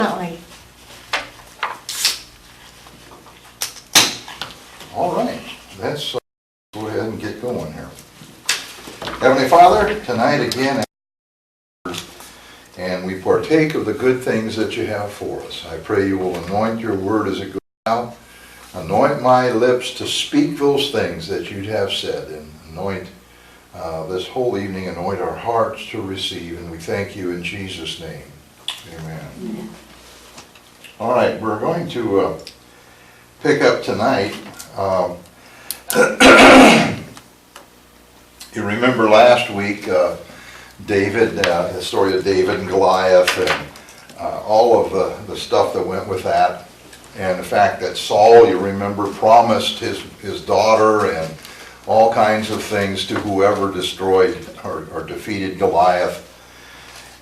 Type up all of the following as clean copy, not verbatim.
Definitely. All right, let's go ahead and get going here. Heavenly Father, tonight again, and we partake of the good things that you have for us. I pray you will anoint your word as it goes out. Anoint my lips to speak those things that you'd have said, and anoint this whole evening, anoint our hearts to receive, and we thank you in Jesus' name. Amen. Amen. All right, we're going to pick up tonight. You remember last week, David, the story of David and Goliath, and all of the stuff that went with that, and the fact that Saul, you remember, promised his daughter and all kinds of things to whoever destroyed or defeated Goliath.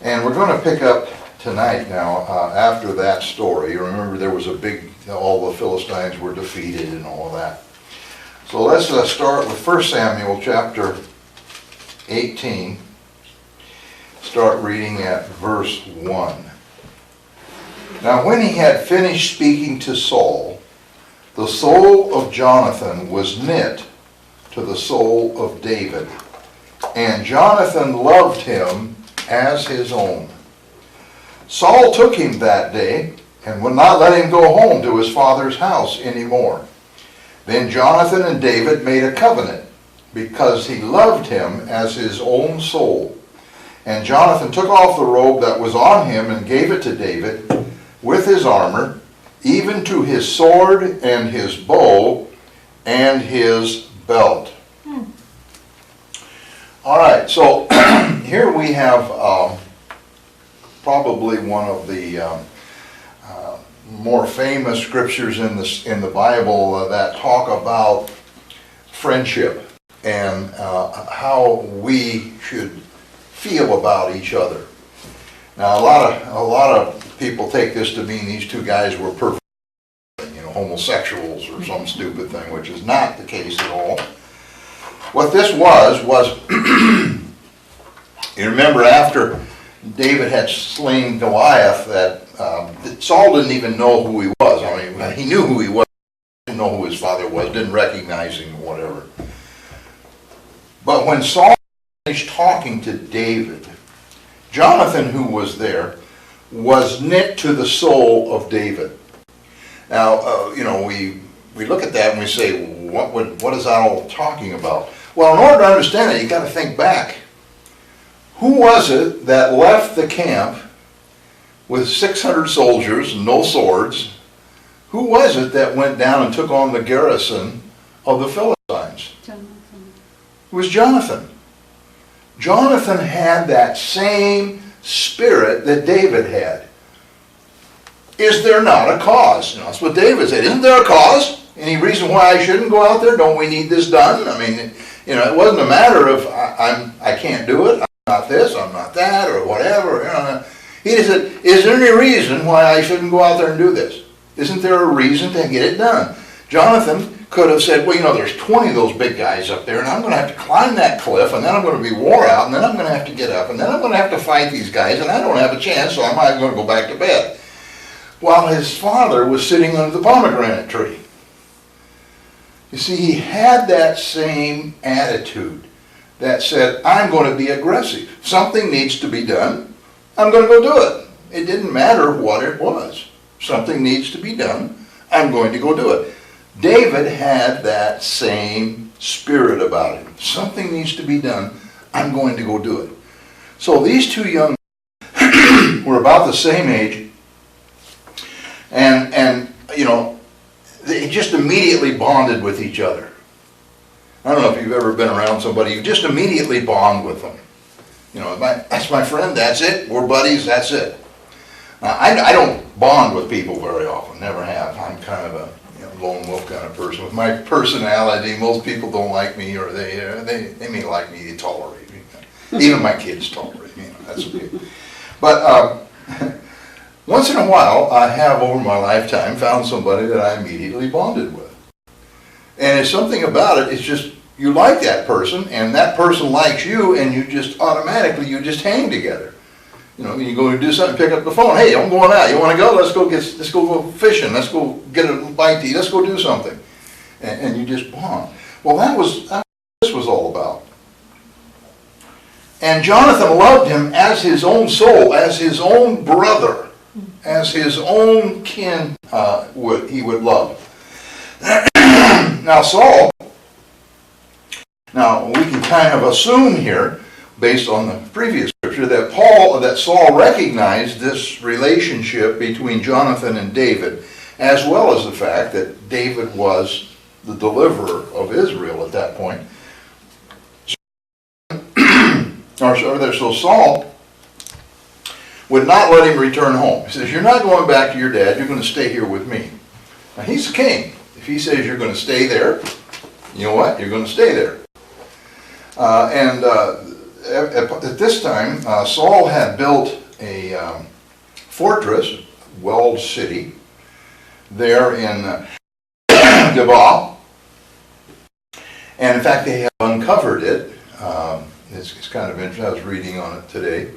And we're going to pick up tonight now, after that story. You remember there was all the Philistines were defeated and all of that. So let's start with 1 Samuel chapter 18. Start reading at verse 1. Now when he had finished speaking to Saul, the soul of Jonathan was knit to the soul of David, and Jonathan loved him as his own. Saul took him that day and would not let him go home to his father's house anymore. Then Jonathan and David made a covenant because he loved him as his own soul. And Jonathan took off the robe that was on him and gave it to David with his armor, even to his sword and his bow and his belt. All right, so here we have probably one of the more famous scriptures in the Bible that talk about friendship and how we should feel about each other. Now, a lot of people take this to mean these two guys were perfect, homosexuals or some stupid thing, which is not the case at all. What this was you remember after David had slain Goliath, that Saul didn't even know who he was. I mean, he knew who he was, didn't know who his father was, didn't recognize him or whatever. But when Saul finished talking to David, Jonathan, who was there, was knit to the soul of David. Now, we look at that and we say, what is that all talking about? Well, in order to understand it, you got to think back. Who was it that left the camp with 600 soldiers, no swords? Who was it that went down and took on the garrison of the Philistines? Jonathan. It was Jonathan. Jonathan had that same spirit that David had. Is there not a cause? That's what David said. Isn't there a cause? Any reason why I shouldn't go out there? Don't we need this done? I mean, it wasn't a matter of I can't do it. I'm not this. I'm not that, or whatever. He just said, is there any reason why I shouldn't go out there and do this? Isn't there a reason to get it done? Jonathan could have said, well, there's 20 of those big guys up there, and I'm going to have to climb that cliff, and then I'm going to be wore out, and then I'm going to have to get up, and then I'm going to have to fight these guys, and I don't have a chance, so I'm not going to go back to bed. While his father was sitting under the pomegranate tree. You see, he had that same attitude that said, I'm going to be aggressive. Something needs to be done. I'm going to go do it. It didn't matter what it was. Something needs to be done. I'm going to go do it. David had that same spirit about him. Something needs to be done. I'm going to go do it. So these two young men were about the same age, and they just immediately bonded with each other. I don't know if you've ever been around somebody, you just immediately bond with them. That's my friend, that's it. We're buddies, that's it. Now, I don't bond with people very often, never have. I'm kind of a lone wolf kind of person. With my personality, most people don't like me, or they may like me, they tolerate me. Even my kids tolerate me, that's okay. But once in a while, I have over my lifetime found somebody that I immediately bonded with. And it's something about it, it's just, you like that person, and that person likes you, and you just automatically, you just hang together. You know, you go to do something, pick up the phone. Hey, I'm going out. You want to go? Let's go fishing. Let's go get a bite to eat. Let's go do something. And you just bond. Well, that's what this was all about. And Jonathan loved him as his own soul, as his own brother, as his own kin he would love. Now Saul, we can kind of assume here, based on the previous scripture, that Saul recognized this relationship between Jonathan and David, as well as the fact that David was the deliverer of Israel at that point. So Saul would not let him return home. He says, you're not going back to your dad, you're going to stay here with me. Now he's the king. If he says you're going to stay there, you know what? You're going to stay there. At this time, Saul had built a fortress, walled city, there in Gabal. And in fact, they have uncovered it. It's kind of interesting. I was reading on it today.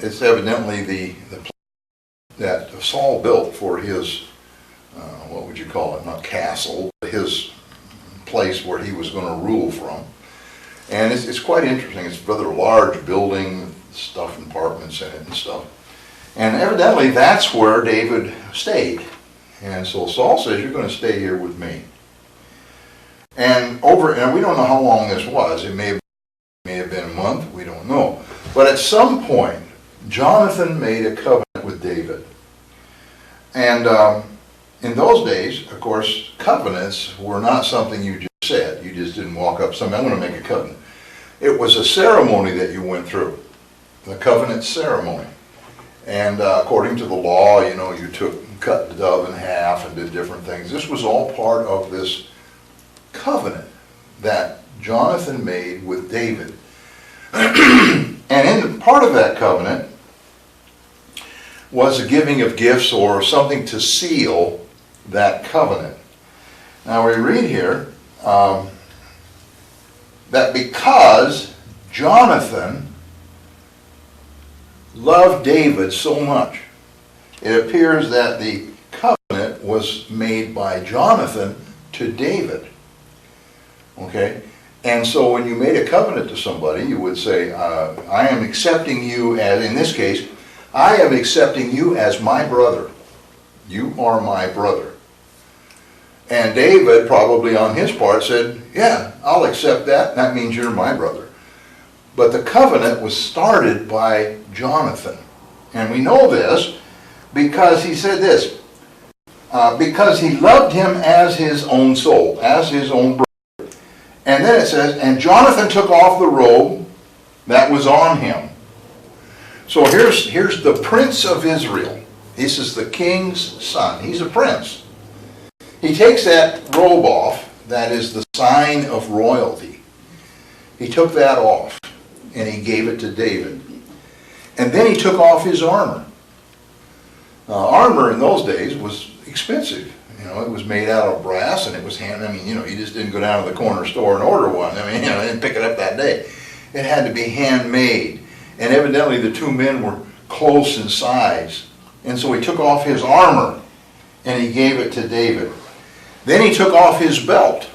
It's evidently the place that Saul built for his, what would you call it? Not castle, but his place where he was going to rule from. And it's quite interesting. It's a rather large building, stuff, apartments in it and stuff. And evidently that's where David stayed. And so Saul says, you're going to stay here with me. And we don't know how long this was. It may have been a month, we don't know. But at some point, Jonathan made a covenant with David. And in those days, of course, covenants were not something you just said. You just didn't walk up, I'm going to make a covenant. It was a ceremony that you went through, the covenant ceremony. And according to the law, you cut the dove in half and did different things. This was all part of this covenant that Jonathan made with David. And in part of that covenant was a giving of gifts or something to seal that covenant. Now we read here that because Jonathan loved David so much, it appears that the covenant was made by Jonathan to David. Okay? And so when you made a covenant to somebody, you would say, I am accepting you as, in this case, I am accepting you as my brother. You are my brother. And David, probably on his part, said, yeah, I'll accept that. That means you're my brother. But the covenant was started by Jonathan. And we know this because he said this, because he loved him as his own soul, as his own brother. And then it says, and Jonathan took off the robe that was on him. So here's the prince of Israel. This is the king's son. He's a prince. He takes that robe off, that is the sign of royalty. He took that off and he gave it to David. And then he took off his armor. Armor in those days was expensive. It was made out of brass and it was you just didn't go down to the corner store and order one. Didn't pick it up that day. It had to be handmade. And evidently the two men were close in size. And so he took off his armor and he gave it to David. Then he took off his belt.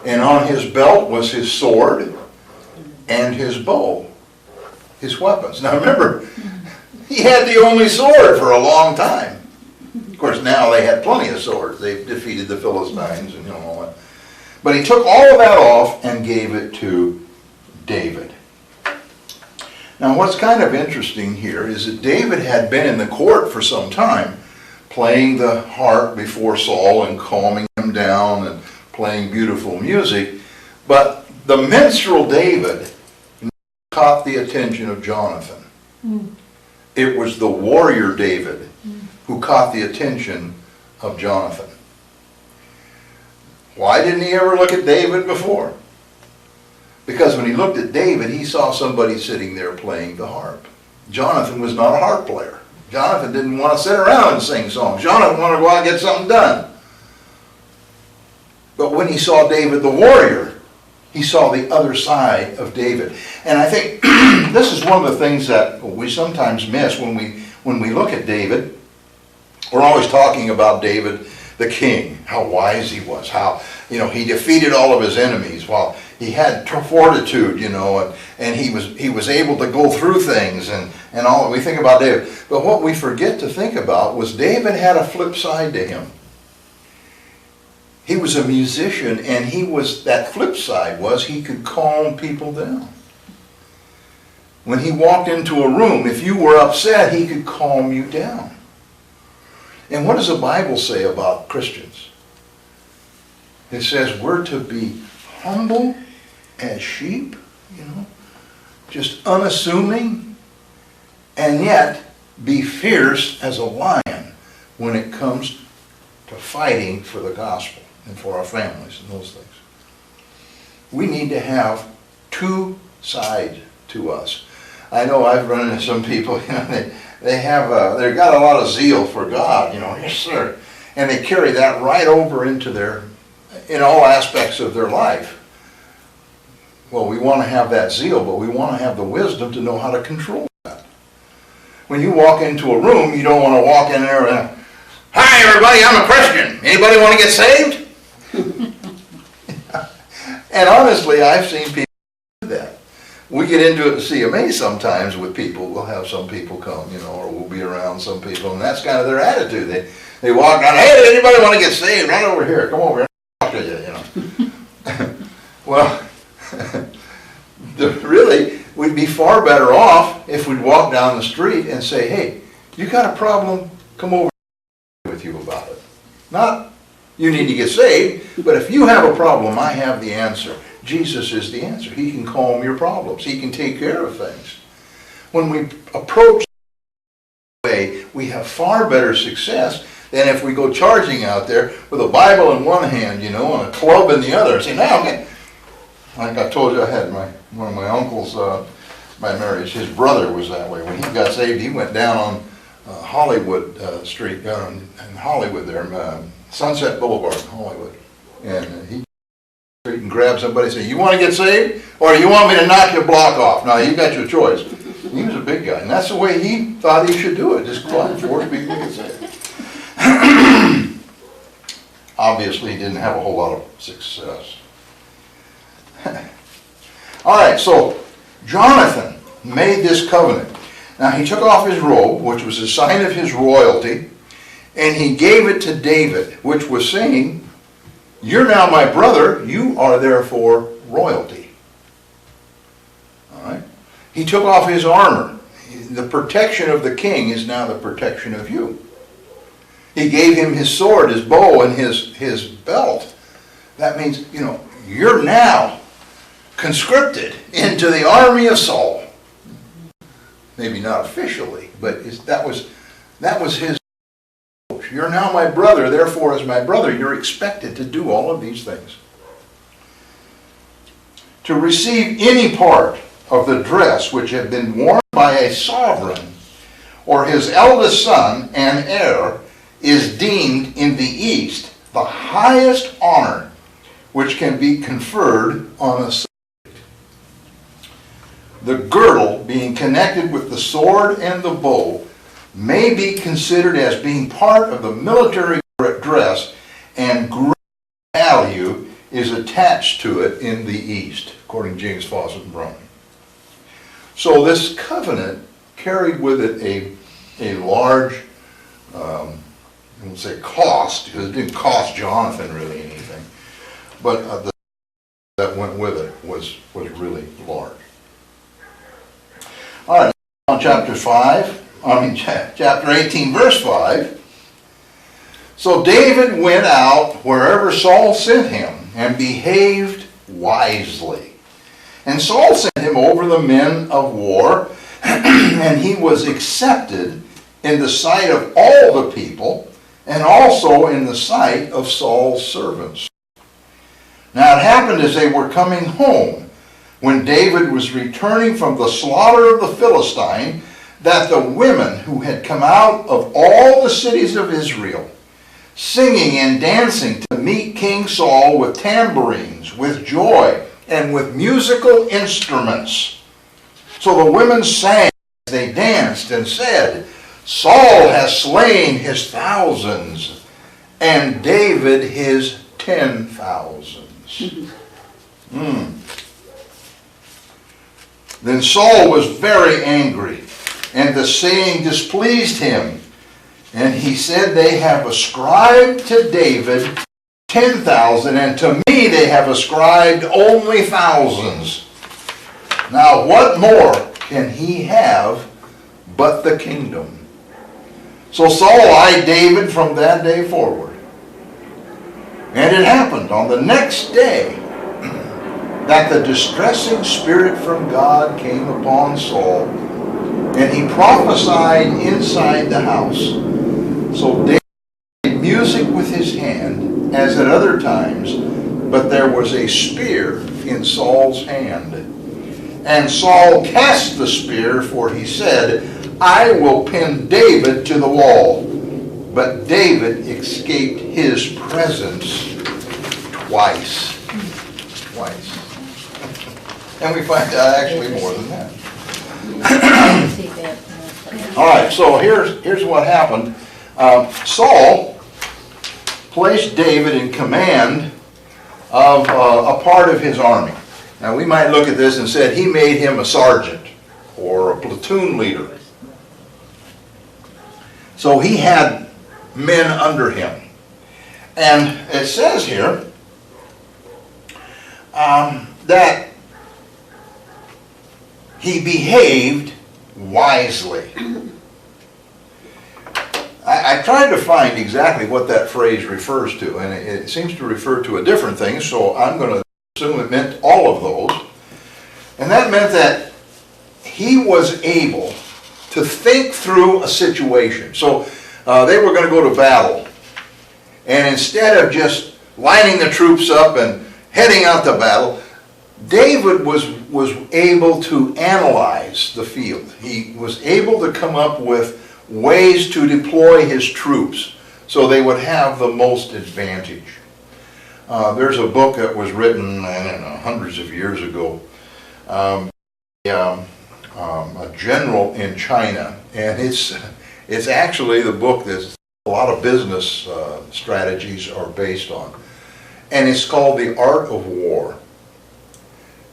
And on his belt was his sword and his bow, his weapons. Now remember, he had the only sword for a long time. Of course, now they had plenty of swords. They defeated the Philistines and all that. But he took all of that off and gave it to David. Now, what's kind of interesting here is that David had been in the court for some time, playing the harp before Saul and calming him down and playing beautiful music. But the minstrel David caught the attention of Jonathan. It was the warrior David who caught the attention of Jonathan. Why didn't he ever look at David before? Because when he looked at David, he saw somebody sitting there playing the harp. Jonathan was not a harp player. Jonathan didn't want to sit around and sing songs. Jonathan wanted to go out and get something done. But when he saw David the warrior, He saw the other side of David. And I think this is one of the things that we sometimes miss when we look at David. We're always talking about David, the king, how wise he was, how, he defeated all of his enemies. Well, he had fortitude, and he was able to go through things and all. We think about David. But what we forget to think about was David had a flip side to him. He was a musician, and that flip side was he could calm people down. When he walked into a room, if you were upset, he could calm you down. And what does the Bible say about Christians? It says we're to be humble as sheep, just unassuming, and yet be fierce as a lion when it comes to fighting for the gospel and for our families and those things. We need to have two sides to us. I know I've run into some people, they've got a lot of zeal for God, yes sir, and they carry that right over into in all aspects of their life. Well, we want to have that zeal, but we want to have the wisdom to know how to control that. When you walk into a room, you don't want to walk in there and, "Hi everybody, I'm a Christian. Anybody want to get saved?" And honestly, I've seen people do that. We get into it at CMA sometimes with people. We'll have some people come, or we'll be around some people, and that's kind of their attitude. They walk down, "Hey, anybody want to get saved? Right over here. Come over here. I'll talk to you." Well, really, we'd be far better off if we'd walk down the street and say, "Hey, you got a problem? Come over with you about it." Not, "You need to get saved," but if you have a problem, I have the answer. Jesus is the answer. He can calm your problems. He can take care of things. When we approach that way, we have far better success than if we go charging out there with a Bible in one hand, and a club in the other. Say, "Now, like I told you, I had one of my uncles by marriage. His brother was that way. When he got saved, he went down on Hollywood Street, down in Hollywood there, Sunset Boulevard in Hollywood, and he and grab somebody and say, "You want to get saved, or you want me to knock your block off? Now you got your choice." He was a big guy, and that's the way he thought he should do it. Just go out and force people to get saved. Obviously, he didn't have a whole lot of success. All right, so Jonathan made this covenant. Now he took off his robe, which was a sign of his royalty, and he gave it to David, which was saying, "You're now my brother, you are therefore royalty." All right? He took off his armor. The protection of the king is now the protection of you. He gave him his sword, his bow, and his belt. That means, you're now conscripted into the army of Saul. Maybe not officially, but that was his. You're now my brother, therefore as my brother, you're expected to do all of these things. To receive any part of the dress which had been worn by a sovereign or his eldest son and heir is deemed in the East the highest honor which can be conferred on a subject. The girdle, being connected with the sword and the bow, may be considered as being part of the military dress, and great value is attached to it in the East, according to James Fawcett and Browning. So this covenant carried with it a large, I won't say cost, because it didn't cost Jonathan really anything, but that went with it was really large. All right, on chapter 18, verse 5. So David went out wherever Saul sent him and behaved wisely. And Saul sent him over the men of war, and he was accepted in the sight of all the people, and also in the sight of Saul's servants. Now it happened as they were coming home, when David was returning from the slaughter of the Philistine, that the women who had come out of all the cities of Israel, singing and dancing to meet King Saul with tambourines, with joy, and with musical instruments. So the women sang as they danced and said, Saul has slain his thousands, and David his 10,000s. Then Saul was very angry, and the saying displeased him. And he said, they have ascribed to David 10,000, and to me they have ascribed only thousands. Now what more can he have but the kingdom? So Saul eyed David from that day forward. And it happened on the next day that the distressing spirit from God came upon Saul, and he prophesied inside the house. So David made music with his hand, as at other times, but there was a spear in Saul's hand. And Saul cast the spear, for he said, I will pin David to the wall. But David escaped his presence twice. Twice. And we find out actually more than that. All right, so here's what happened. Saul placed David in command of a part of his army. Now we might look at this and say he made him a sergeant or a platoon leader. So he had men under him. And it says here that he behaved wisely. I tried to find exactly what that phrase refers to, and it seems to refer to a different thing, so I'm going to assume it meant all of those. And that meant that he was able to think through a situation. So they were going to go to battle, and instead of just lining the troops up and heading out to battle, David was able to analyze the field. He was able to come up with ways to deploy his troops so they would have the most advantage. There's a book that was written, I don't know, hundreds of years ago, a general in China, and it's actually the book that a lot of business strategies are based on, and it's called The Art of War.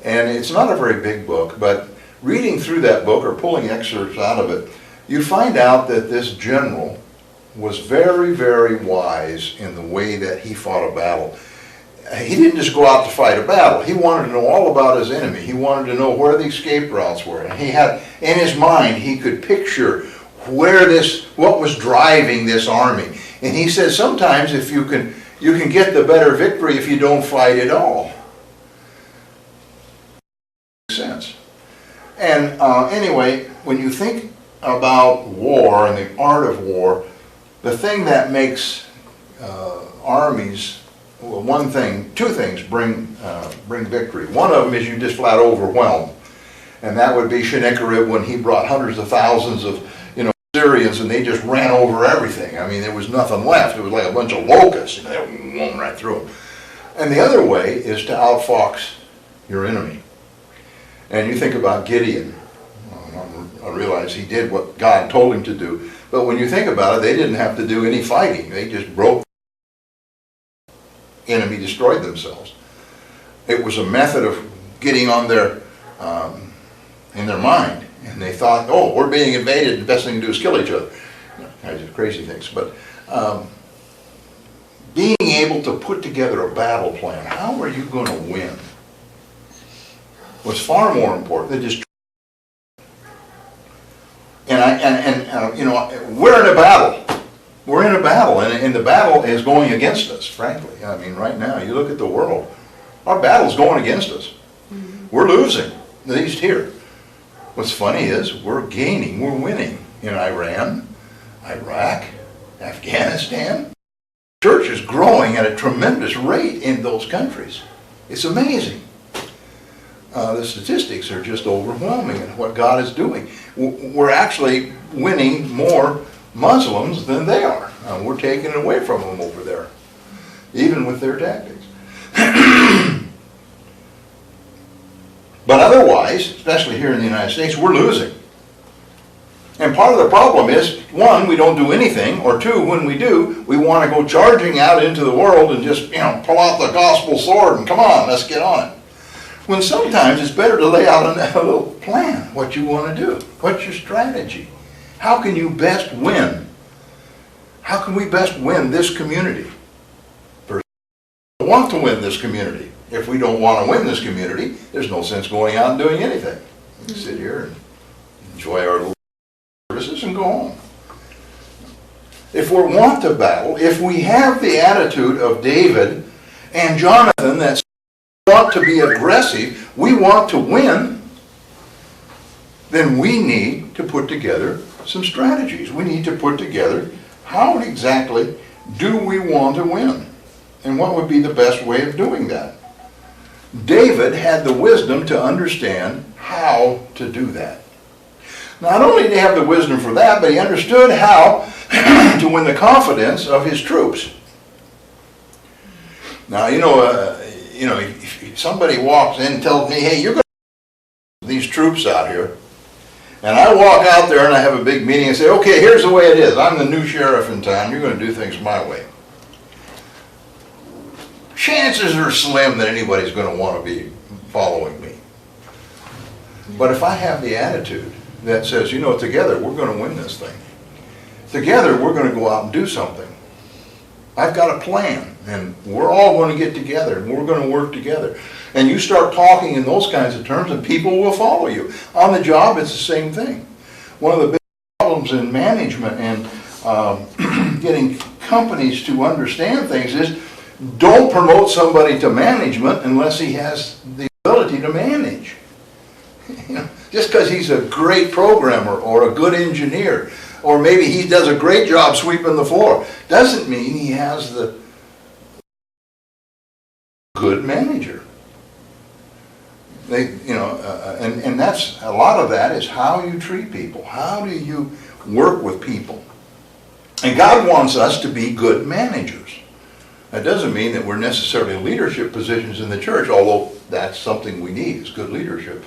And it's not a very big book, but reading through that book or pulling excerpts out of it, you find out that this general was very, very wise in the way that he fought a battle. He didn't just go out to fight a battle. He wanted to know all about his enemy. He wanted to know where the escape routes were. And he had, in his mind, he could picture what was driving this army. And he said sometimes if you can get the better victory if you don't fight at all. Makes sense. And anyway, when you think about war and the art of war, the thing that makes armies, well, two things bring victory. One of them is you just flat overwhelm, and that would be Sennacherib when he brought hundreds of thousands of Syrians and they just ran over everything. I mean, there was nothing left. It was like a bunch of locusts, and they went right through them. And the other way is to outfox your enemy. And you think about Gideon. I realize he did what God told him to do, but when you think about it, they didn't have to do any fighting. They just broke. Enemy destroyed themselves. It was a method of getting on their in their mind, and they thought, oh, we're being invaded, the best thing to do is kill each other. Kinds of crazy things. But being able to put together a battle plan, how are you going to win, was far more important than just. And we're in a battle. We're in a battle, and the battle is going against us, frankly. I mean, right now, you look at the world, our battle's going against us. We're losing, at least here. What's funny is we're gaining, we're winning in Iran, Iraq, Afghanistan. The church is growing at a tremendous rate in those countries. It's amazing. The statistics are just overwhelming in what God is doing. We're actually winning more Muslims than they are. We're taking it away from them over there, even with their tactics. But otherwise, especially here in the United States, we're losing. And part of the problem is, one, we don't do anything, or two, when we do, we want to go charging out into the world and just, pull out the gospel sword and come on, let's get on it. When sometimes it's better to lay out a little plan, what you want to do. What's your strategy? How can you best win? How can we best win this community? First, we want to win this community. If we don't want to win this community, there's no sense going out and doing anything. We can sit here and enjoy our little services and go home. If we want to battle, if we have the attitude of David and Jonathan that want to be aggressive, we want to win, then we need to put together some strategies. We need to put together how exactly do we want to win, and what would be the best way of doing that. David had the wisdom to understand how to do that. Not only did he have the wisdom for that, but he understood how to win the confidence of his troops. Now, if somebody walks in and tells me, hey, you're going to these troops out here, and I walk out there and I have a big meeting and say, okay, here's the way it is. I'm the new sheriff in town. You're going to do things my way. Chances are slim that anybody's going to want to be following me. But if I have the attitude that says, together we're going to win this thing. Together we're going to go out and do something. I've got a plan, and we're all going to get together, and we're going to work together. And you start talking in those kinds of terms, and people will follow you. On the job, it's the same thing. One of the big problems in management and getting companies to understand things is, don't promote somebody to management unless he has the ability to manage. Just because he's a great programmer or a good engineer, or maybe he does a great job sweeping the floor, doesn't mean he has the good manager. And that's a lot of that is how you treat people. How do you work with people? And God wants us to be good managers. That doesn't mean that we're necessarily in leadership positions in the church, although that's something we need, is good leadership.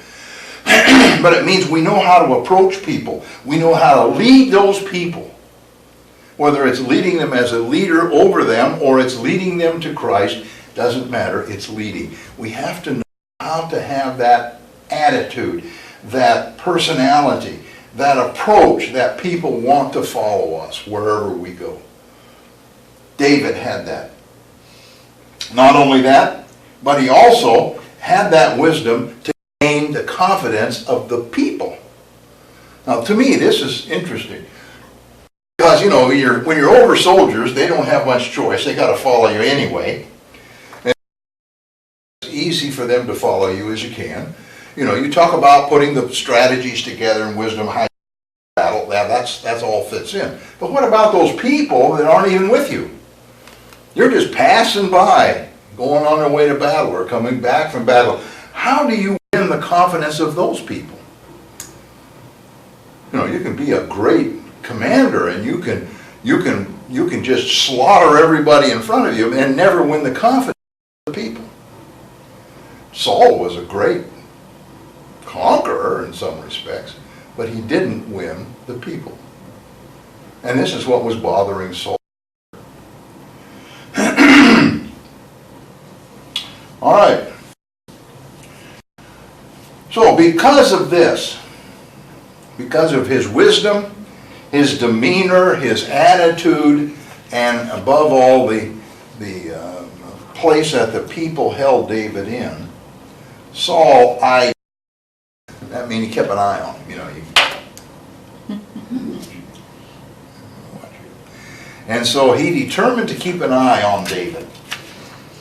But it means we know how to approach people. We know how to lead those people. Whether it's leading them as a leader over them or it's leading them to Christ, doesn't matter, it's leading. We have to know how to have that attitude, that personality, that approach that people want to follow us wherever we go. David had that. Not only that, but he also had that wisdom to gain the confidence of the people. Now, to me, this is interesting. Because, when you're over soldiers, they don't have much choice. They got to follow you anyway. And it's easy for them to follow you as you can. You talk about putting the strategies together and wisdom, how you battle, that's all fits in. But what about those people that aren't even with you? You're just passing by, going on their way to battle or coming back from battle. How do you win the confidence of those people? You can be a great commander and you can just slaughter everybody in front of you and never win the confidence of the people. Saul was a great conqueror in some respects, but he didn't win the people. And this is what was bothering Saul. All right. So because of this, because of his wisdom, his demeanor, his attitude, and above all the place that the people held David in, Saul eyed him. That means he kept an eye on him. And so he determined to keep an eye on David,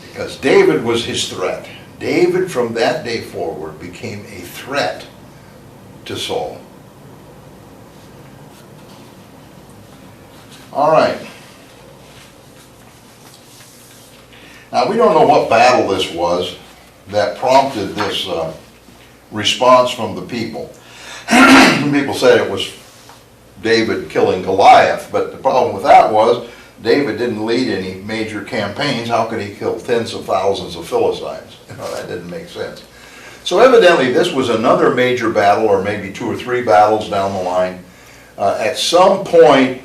because David was his threat. David, from that day forward, became a threat to Saul. All right. Now, we don't know what battle this was that prompted this response from the people. Some people said it was David killing Goliath, but the problem with that was David didn't lead any major campaigns. How could he kill tens of thousands of Philistines? That didn't make sense. So evidently this was another major battle, or maybe 2 or 3 battles down the line. At some point,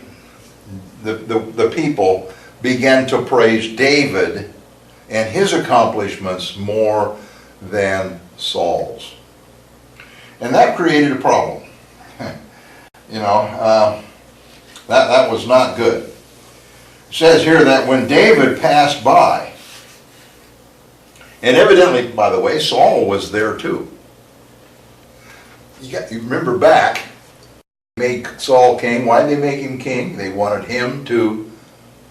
the people began to praise David and his accomplishments more than Saul's. And that created a problem. You know, that was not good. It says here that when David passed by, and evidently, by the way, Saul was there too. You remember back, made Saul king. Why did they make him king? They wanted him to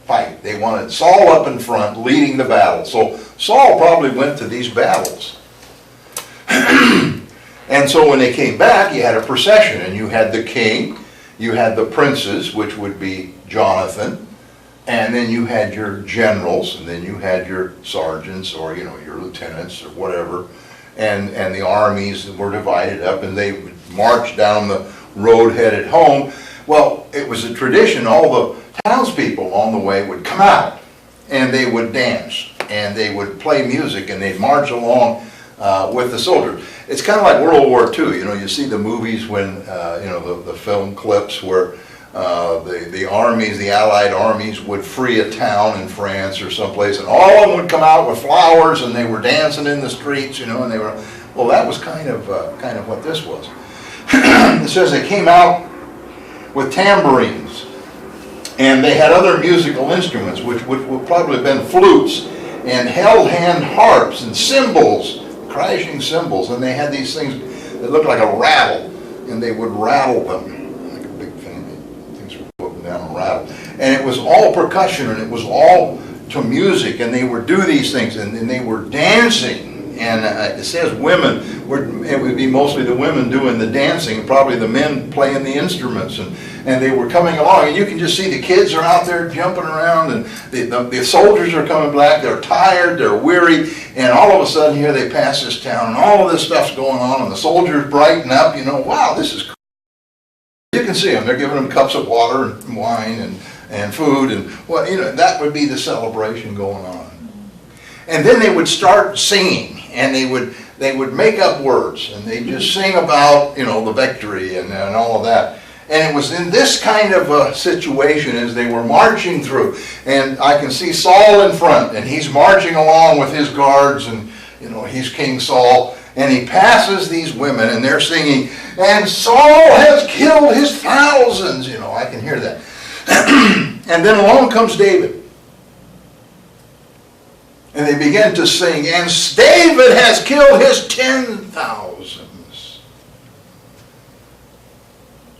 fight. They wanted Saul up in front, leading the battle. So Saul probably went to these battles. And so when they came back, you had a procession, and you had the king, you had the princes, which would be Jonathan, and then you had your generals, and then you had your sergeants, or you know, your lieutenants, or whatever, and the armies were divided up, and they would march down the road headed home. Well, it was a tradition. All the townspeople along the way would come out, and they would dance, and they would play music, and they'd march along with the soldiers. It's kind of like World War II. You know, you see the movies when, you know, the film clips where the armies, the Allied armies would free a town in France or someplace, and all of them would come out with flowers, and they were dancing in the streets, you know, and they were, well, that was kind of what this was. It says they came out with tambourines, and they had other musical instruments, which would probably have been flutes, and held hand harps and cymbals, crashing cymbals, and they had these things that looked like a rattle, and they would rattle them, like a big thing, things would go up and down and rattle. And it was all percussion, and it was all to music, and they would do these things, and they were dancing. And it says women, it would be mostly the women doing the dancing, probably the men playing the instruments, and they were coming along, and you can just see the kids are out there jumping around, and the soldiers are coming back, they're tired, they're weary, and all of a sudden here they pass this town, and all of this stuff's going on, and the soldiers brighten up, you know, wow, this is cool. You can see them, they're giving them cups of water and wine and food, and well, you know, that would be the celebration going on. And then they would start singing, and they would make up words, and they just sing about, you know, the victory and all of that. And it was in this kind of a situation as they were marching through, and I can see Saul in front, and he's marching along with his guards, and you know, he's King Saul, and he passes these women, and they're singing, and Saul has killed his thousands, you know, I can hear that. And then along comes David. And they begin to sing, and David has killed his 10,000s.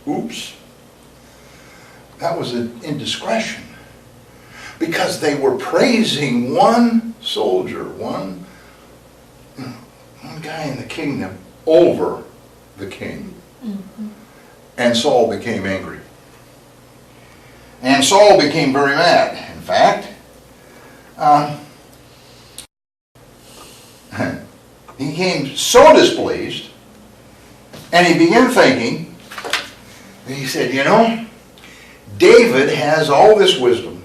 Oops. That was an indiscretion. Because they were praising one soldier, one guy in the kingdom over the king. Mm-hmm. And Saul became angry. And Saul became very mad. In fact, he became so displeased, and he began thinking, and he said, you know, David has all this wisdom.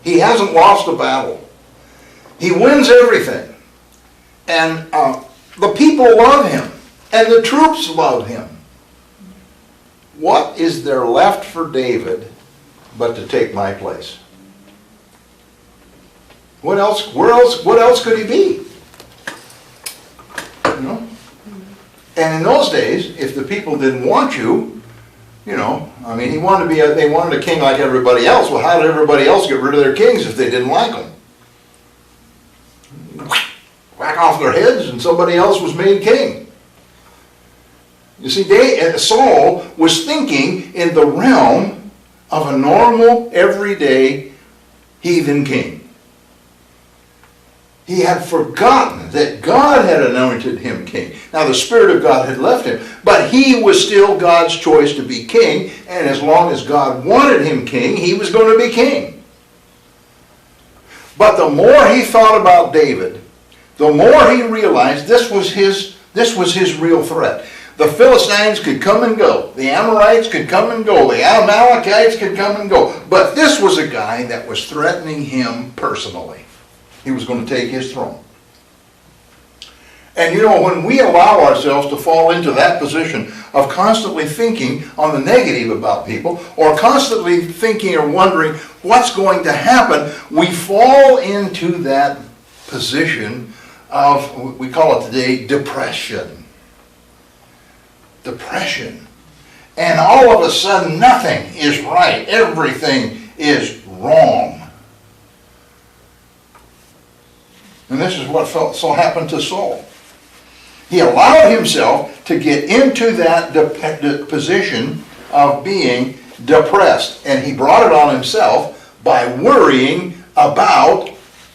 He hasn't lost a battle. He wins everything. And the people love him, and the troops love him. What is there left for David but to take my place? What else could he be? You know? And in those days, if the people didn't want you, you know, I mean, they wanted a king like everybody else. Well, how did everybody else get rid of their kings if they didn't like them? Whack off their heads and somebody else was made king. You see, Saul was thinking in the realm of a normal, everyday heathen king. He had forgotten that God had anointed him king. Now the Spirit of God had left him, but he was still God's choice to be king, and as long as God wanted him king, he was going to be king. But the more he thought about David, the more he realized this was his real threat. The Philistines could come and go. The Amorites could come and go. The Amalekites could come and go. But this was a guy that was threatening him personally. He was going to take his throne. And you know, when we allow ourselves to fall into that position of constantly thinking on the negative about people, or constantly thinking or wondering what's going to happen, we fall into that position of, we call it today, depression. Depression. And all of a sudden, nothing is right. Everything is wrong. And this is what happened to Saul. He allowed himself to get into that position of being depressed. And he brought it on himself by worrying about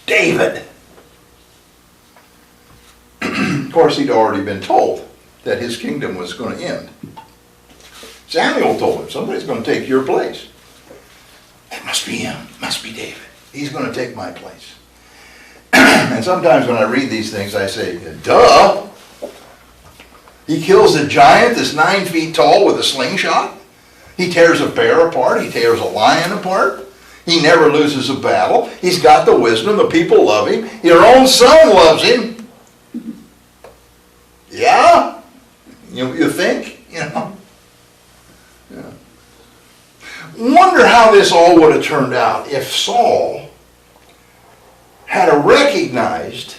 David. Of course, he'd already been told that his kingdom was going to end. Samuel told him, somebody's going to take your place. It must be him. It must be David. He's going to take my place. And sometimes when I read these things, I say, duh. He kills a giant that's 9 feet tall with a slingshot. He tears a bear apart. He tears a lion apart. He never loses a battle. He's got the wisdom. The people love him. Your own son loves him. Yeah? You think? You know? Yeah. Wonder how this all would have turned out if Saul had recognized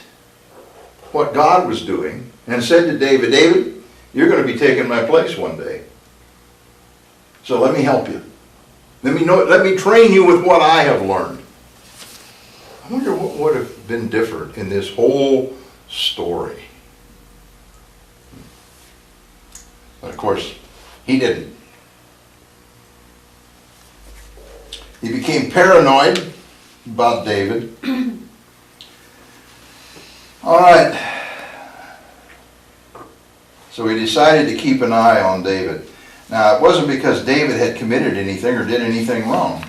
what God was doing and said to David, David, you're going to be taking my place one day. So let me help you. Let me train you with what I have learned. I wonder what would have been different in this whole story. But of course, he didn't. He became paranoid about David. All right. So he decided to keep an eye on David. Now, it wasn't because David had committed anything or did anything wrong.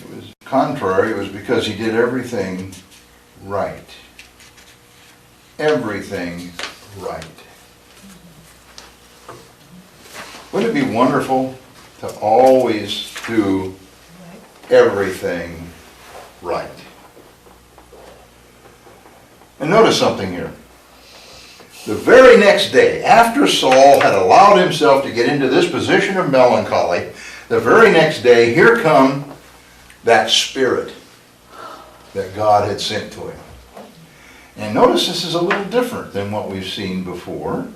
It was contrary. It was because he did everything right. Everything right. Wouldn't it be wonderful to always do everything right? And notice something here. The very next day, after Saul had allowed himself to get into this position of melancholy, the very next day, here come that spirit that God had sent to him. And notice this is a little different than what we've seen before.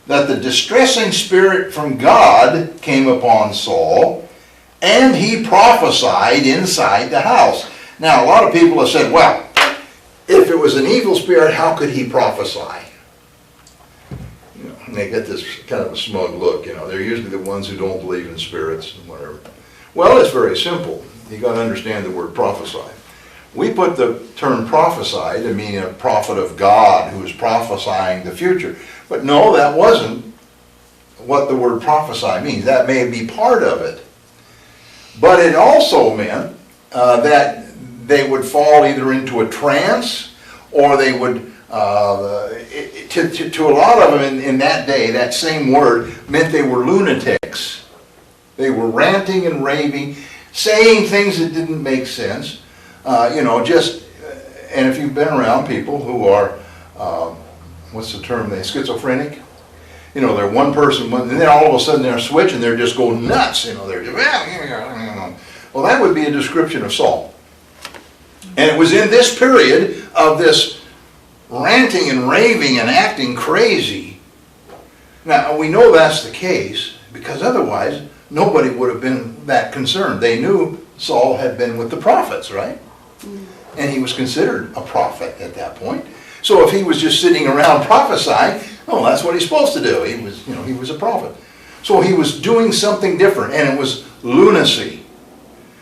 That the distressing spirit from God came upon Saul, and he prophesied inside the house. Now, a lot of people have said, well, if it was an evil spirit, how could he prophesy? You know, and they get this kind of a smug look. You know, they're usually the ones who don't believe in spirits and whatever. Well, it's very simple. You got to understand the word prophesy. We put the term prophesy to mean a prophet of God who is prophesying the future. But no, that wasn't what the word prophesy means. That may be part of it. But it also meant that they would fall either into a trance, or they would, to a lot of them in that day, that same word meant they were lunatics. They were ranting and raving, saying things that didn't make sense. And if you've been around people who are, what's the term, they schizophrenic? You know, they're one person, and then all of a sudden they're switching, they're just going nuts. You know, they're just, well, that would be a description of Saul. And it was in this period of this ranting and raving and acting crazy. Now, we know that's the case because otherwise nobody would have been that concerned. They knew Saul had been with the prophets, right? And he was considered a prophet at that point. So if he was just sitting around prophesying, oh, that's what he's supposed to do. He was a prophet. So he was doing something different, and it was lunacy.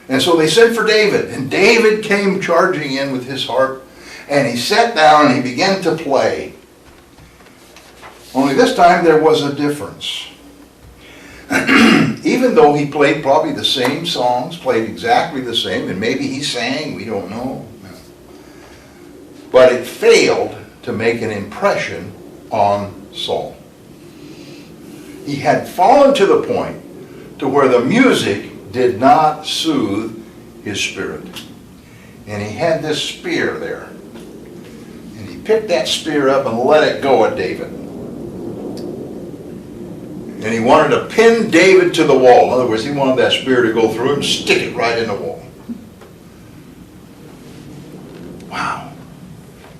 And so they sent for David, and David came charging in with his harp, and he sat down and he began to play. Only this time there was a difference. Even though he played probably the same songs, played exactly the same, and maybe he sang, we don't know. But it failed to make an impression on Saul. He had fallen to the point to where the music did not soothe his spirit. And he had this spear there. And he picked that spear up and let it go at David. And he wanted to pin David to the wall. In other words, he wanted that spear to go through and stick it right in the wall. Wow.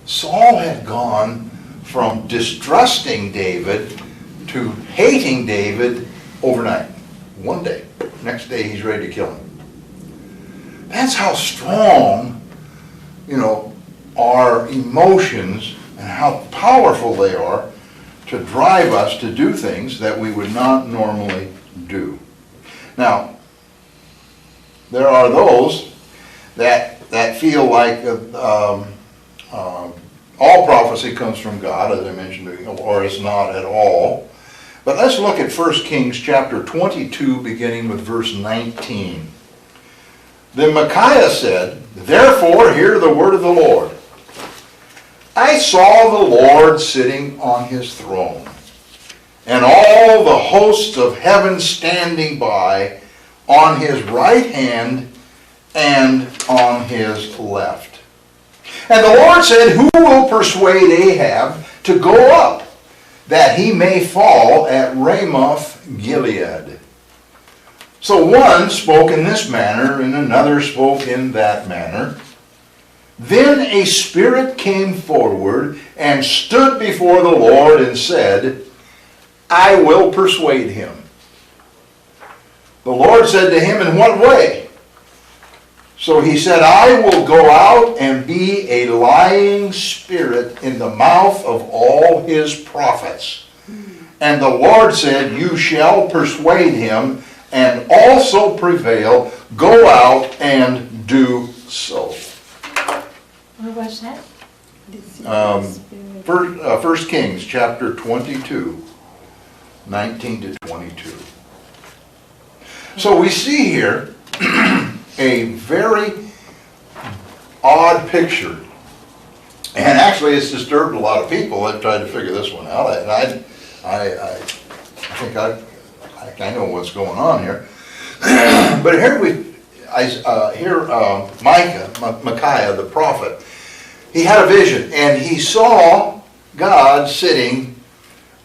Saul had gone from distrusting David to hating David overnight. One day. Next day he's ready to kill him. That's how strong, our emotions and how powerful they are to drive us to do things that we would not normally do. Now, there are those that feel like all prophecy comes from God, as I mentioned, or it's not at all. But let's look at 1 Kings chapter 22, beginning with verse 19. Then Micaiah said, "Therefore hear the word of the Lord. I saw the Lord sitting on his throne, and all the hosts of heaven standing by on his right hand and on his left. And the Lord said, Who will persuade Ahab to go up, that he may fall at Ramoth Gilead?" So one spoke in this manner, and another spoke in that manner. Then a spirit came forward and stood before the Lord and said, "I will persuade him." The Lord said to him, "In what way?" So he said, "I will go out and be a lying spirit in the mouth of all his prophets." And the Lord said, "You shall persuade him and also prevail. Go out and do so." Where was that? 1 Kings chapter 22, 19 to 22. So we see here a very odd picture. And actually it's disturbed a lot of people that tried to figure this one out. And I think I know what's going on here. But here Micaiah the prophet, he had a vision and he saw God sitting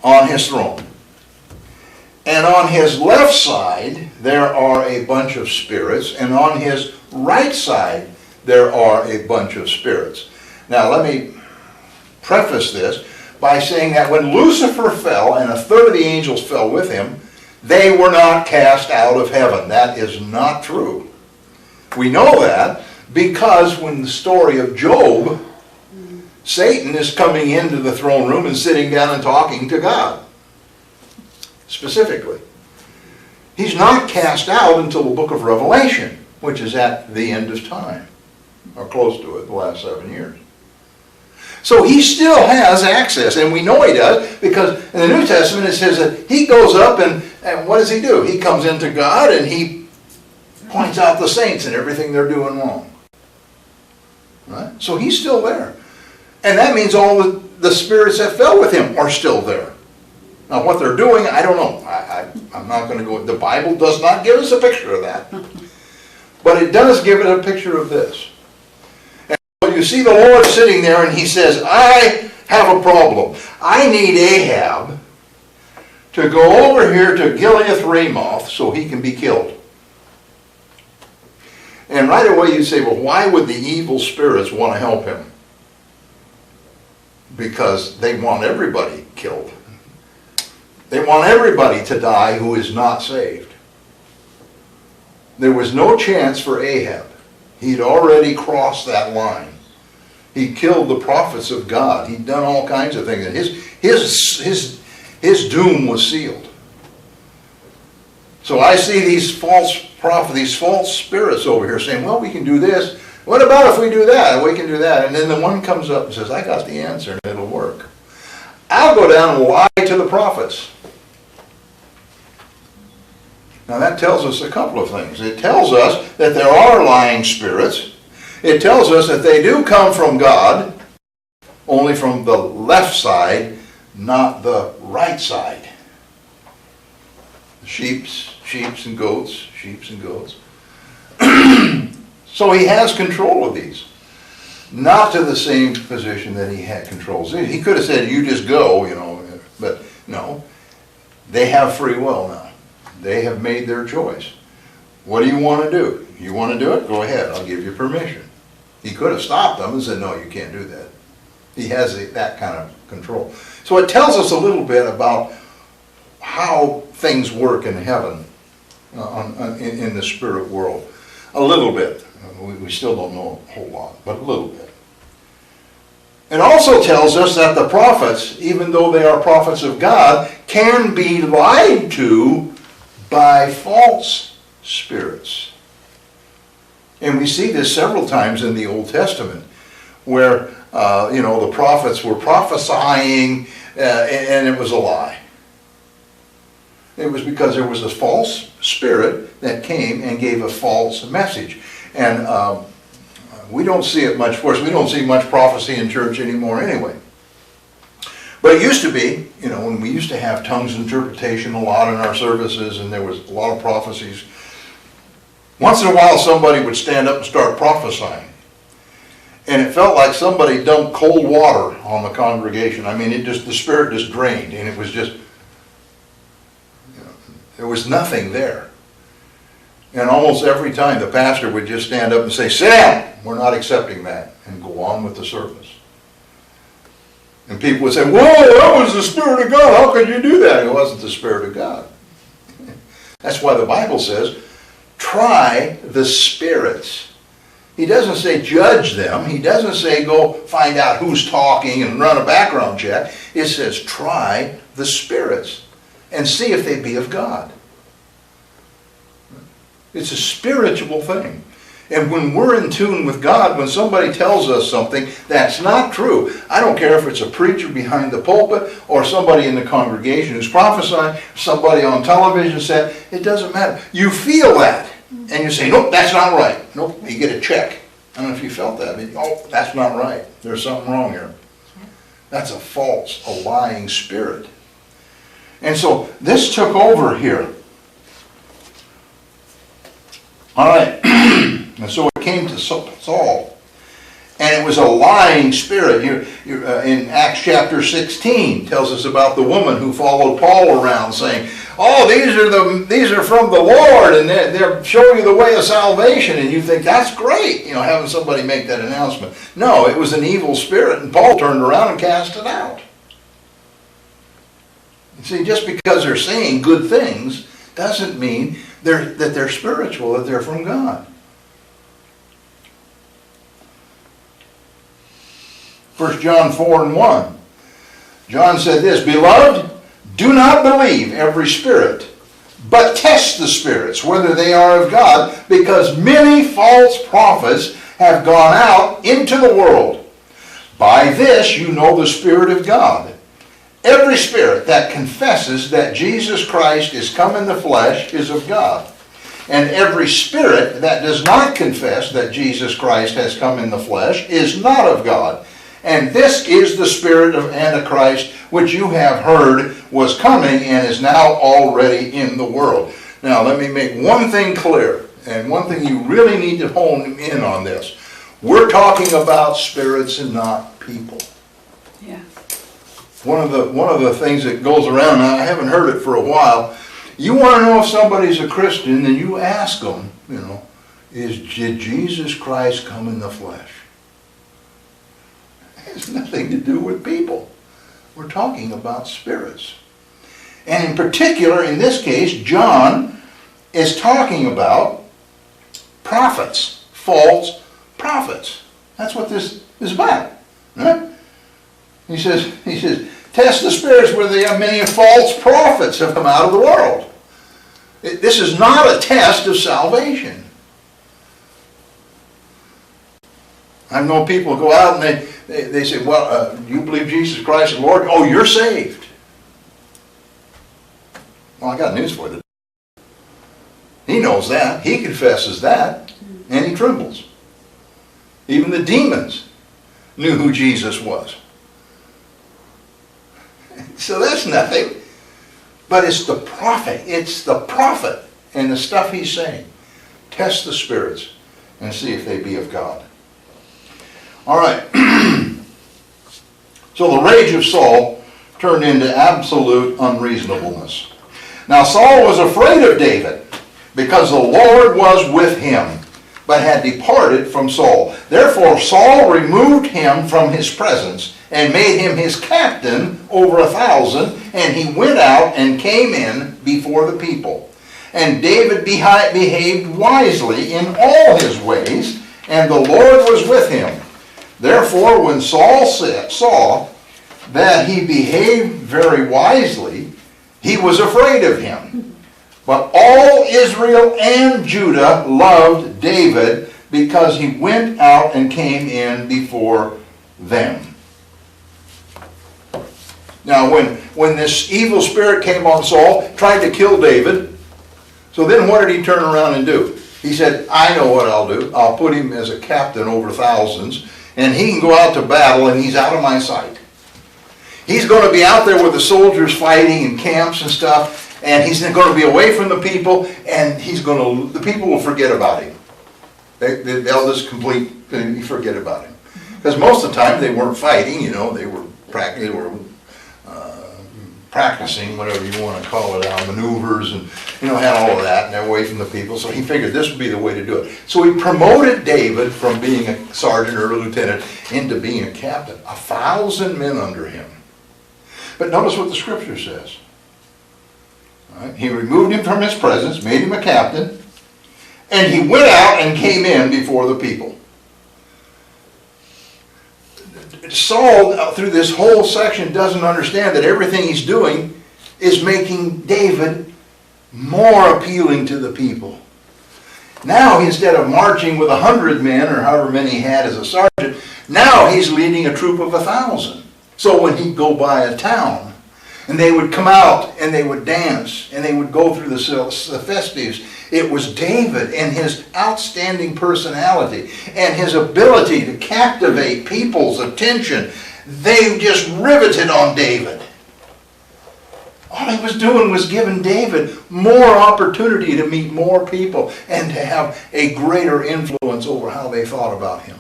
on his throne. And on his left side there are a bunch of spirits, and on his right side there are a bunch of spirits. Now let me preface this by saying that when Lucifer fell and a third of the angels fell with him, they were not cast out of heaven. That is not true. We know that because when the story of Job, Satan is coming into the throne room and sitting down and talking to God. Specifically. He's not cast out until the book of Revelation, which is at the end of time, or close to it, the last 7 years. So he still has access, and we know he does, because in the New Testament it says that he goes up and what does he do? He comes into God and he points out the saints and everything they're doing wrong. Right? So he's still there. And that means all the spirits that fell with him are still there. Now what they're doing, I don't know. I'm not going to go, the Bible does not give us a picture of that. But it does give it a picture of this. And so you see the Lord sitting there and he says, "I have a problem. I need Ahab to go over here to Gilead Ramoth so he can be killed." And right away you say, well, why would the evil spirits want to help him? Because they want everybody killed. They want everybody to die who is not saved. There was no chance for Ahab. He'd already crossed that line. He killed the prophets of God. He'd done all kinds of things. And his doom was sealed. So I see these false prophets, these false spirits over here saying, well, we can do this. What about if we do that? We can do that. And then the one comes up and says, I got the answer and it'll work. I'll go down and lie to the prophets. Now that tells us a couple of things. It tells us that there are lying spirits. It tells us that they do come from God, only from the left side, not the right side. Sheeps and goats. So he has control of these. not to the same position that he had controls. He could have said, you just go, but no. They have free will now. They have made their choice. What do you want to do? You want to do it? Go ahead, I'll give you permission. He could have stopped them and said, no, you can't do that. He has that kind of control. So it tells us a little bit about how things work in heaven, in the spirit world. A little bit. We still don't know a whole lot, but a little bit. It also tells us that the prophets, even though they are prophets of God, can be lied to by false spirits. And we see this several times in the Old Testament, where the prophets were prophesying and it was a lie. It was because there was a false spirit that came and gave a false message. And we don't see it much. Of course, we don't see much prophecy in church anymore anyway. But it used to be, when we used to have tongues interpretation a lot in our services, and there was a lot of prophecies. Once in a while, somebody would stand up and start prophesying. And it felt like somebody dumped cold water on the congregation. I mean, the spirit just drained, and it was just, there was nothing there. And almost every time the pastor would just stand up and say, sit down, we're not accepting that, and go on with the service. And people would say, whoa, that was the Spirit of God, how could you do that? It wasn't the Spirit of God. That's why the Bible says, try the spirits. He doesn't say judge them. He doesn't say go find out who's talking and run a background check. It says try the spirits and see if they be of God. It's a spiritual thing. And when we're in tune with God, when somebody tells us something that's not true, I don't care if it's a preacher behind the pulpit or somebody in the congregation who's prophesying, somebody on television set, it doesn't matter. You feel that, and you say, nope, that's not right. Nope, you get a check. I don't know if you felt that. Oh, that's not right. There's something wrong here. That's a false, a lying spirit. And so this took over here. All right. And so it came to Saul, and it was a lying spirit. In Acts chapter 16 tells us about the woman who followed Paul around saying, oh, these are from the Lord, and they're showing you the way of salvation, and you think that's great, having somebody make that announcement. No, it was an evil spirit, and Paul turned around and cast it out. You see, just because they're saying good things doesn't mean that they're spiritual, that they're from God. 1 John 4:1. John said this, beloved, do not believe every spirit, but test the spirits, whether they are of God, because many false prophets have gone out into the world. By this you know the Spirit of God. Every spirit that confesses that Jesus Christ is come in the flesh is of God. And every spirit that does not confess that Jesus Christ has come in the flesh is not of God. And this is the spirit of Antichrist, which you have heard was coming and is now already in the world. Now, let me make one thing clear, and one thing you really need to hone in on this. We're talking about spirits and not people. Yeah. One of the things that goes around, I haven't heard it for a while, you want to know if somebody's a Christian, then you ask them, did Jesus Christ come in the flesh? It has nothing to do with people. We're talking about spirits. And in particular, in this case, John is talking about prophets, false prophets. That's what this is about. Right? He says, test the spirits where they have many false prophets have come out of the world. This is not a test of salvation. I've known people go out and they say, well, do you believe Jesus Christ is Lord? Oh, you're saved. Well, I got news for you. He knows that. He confesses that. And he trembles. Even the demons knew who Jesus was. So that's nothing. But it's the prophet. It's the prophet and the stuff he's saying. Test the spirits and see if they be of God. All right. So the rage of Saul turned into absolute unreasonableness. Now Saul was afraid of David because the Lord was with him, but had departed from Saul. Therefore Saul removed him from his presence and made him his captain over 1,000, and he went out and came in before the people. And David behaved wisely in all his ways, and the Lord was with him. Therefore, when Saul saw that he behaved very wisely, he was afraid of him. But all Israel and Judah loved David because he went out and came in before them. Now, when this evil spirit came on Saul, tried to kill David, so then what did he turn around and do? He said, I know what I'll do. I'll put him as a captain over thousands, and he can go out to battle, and he's out of my sight. He's going to be out there with the soldiers fighting in camps and stuff, and he's going to be away from the people, and the people will forget about him. They'll just completely forget about him. Because most of the time they weren't fighting, they were practicing, whatever you want to call it, maneuvers, and had all of that, and they're away from the people. So he figured this would be the way to do it. So he promoted David from being a sergeant or a lieutenant into being a captain. 1,000 men under him. But notice what the scripture says. All right? He removed him from his presence, made him a captain, and he went out and came in before the people. Saul, through this whole section, doesn't understand that everything he's doing is making David more appealing to the people. Now, instead of marching with 100 men, or however many he had as a sergeant, now he's leading a troop of 1,000. So when he'd go by a town, and they would come out, and they would dance, and they would go through the festivities, it was David and his outstanding personality and his ability to captivate people's attention. They just riveted on David. All he was doing was giving David more opportunity to meet more people and to have a greater influence over how they thought about him.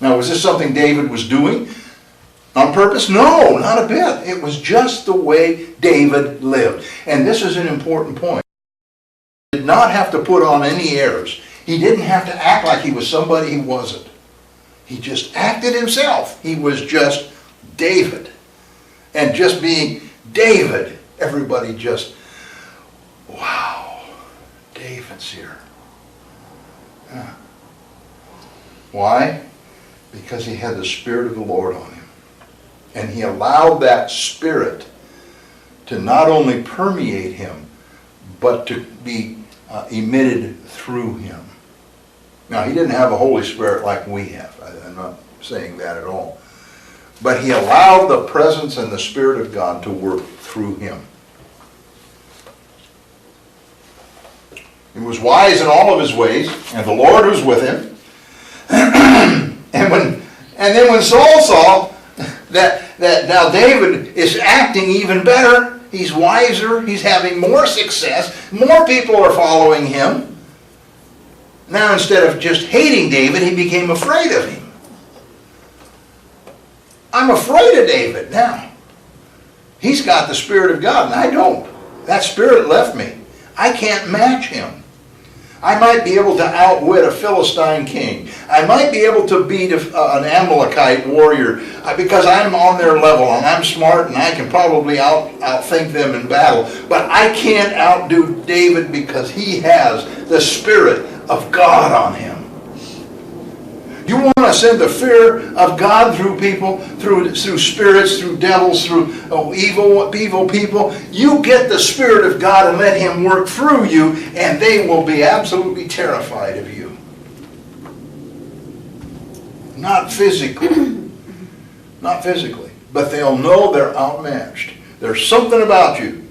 Now, was this something David was doing on purpose? No, not a bit. It was just the way David lived. And this is an important point. He did not have to put on any airs. He didn't have to act like he was somebody he wasn't. He just acted himself. He was just David. And just being David, everybody just, wow, David's here. Yeah. Why? Because he had the Spirit of the Lord on him. And he allowed that Spirit to not only permeate him, but to be emitted through him. Now, he didn't have a Holy Spirit like we have. I'm not saying that at all. But he allowed the presence and the Spirit of God to work through him. He was wise in all of his ways, and the Lord was with him. and then when Saul saw that now David is acting even better, he's wiser, he's having more success, more people are following him. Now, instead of just hating David, he became afraid of him. I'm afraid of David now. He's got the Spirit of God, and I don't. That Spirit left me. I can't match him. I might be able to outwit a Philistine king. I might be able to beat an Amalekite warrior because I'm on their level and I'm smart and I can probably outthink them in battle. But I can't outdo David because he has the Spirit of God on him. You want to send the fear of God through people, through spirits, through devils, through evil people. You get the Spirit of God and let him work through you, and they will be absolutely terrified of you. Not physically. Not physically. But they'll know they're outmatched. There's something about you.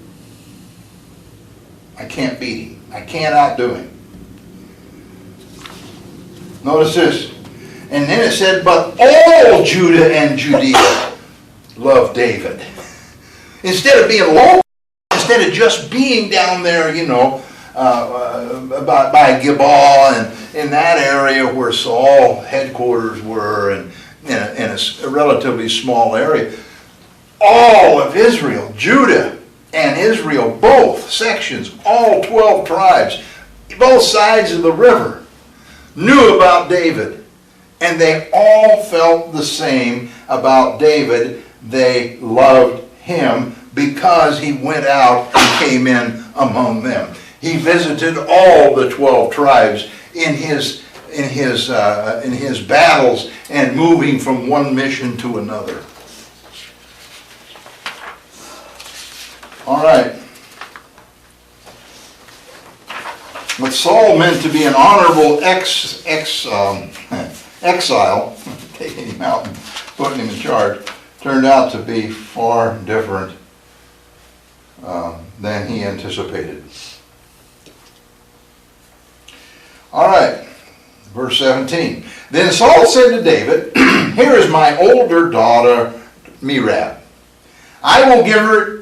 I can't beat him. I can't outdo him. Notice this. And then it said, but all Judah and Judea loved David. Instead of being low, instead of just being down there, by Gilboa and in that area where Saul headquarters were, and in a relatively small area. All of Israel, Judah and Israel, both sections, all 12 tribes, both sides of the river, knew about David. And they all felt the same about David. They loved him because he went out and came in among them. He visited all the 12 tribes in his battles and moving from one mission to another. All right. What Saul meant to be an honorable exile, taking him out and putting him in charge, turned out to be far different than he anticipated. All right, verse 17. Then Saul said to David, "Here is my older daughter Merab. I will give her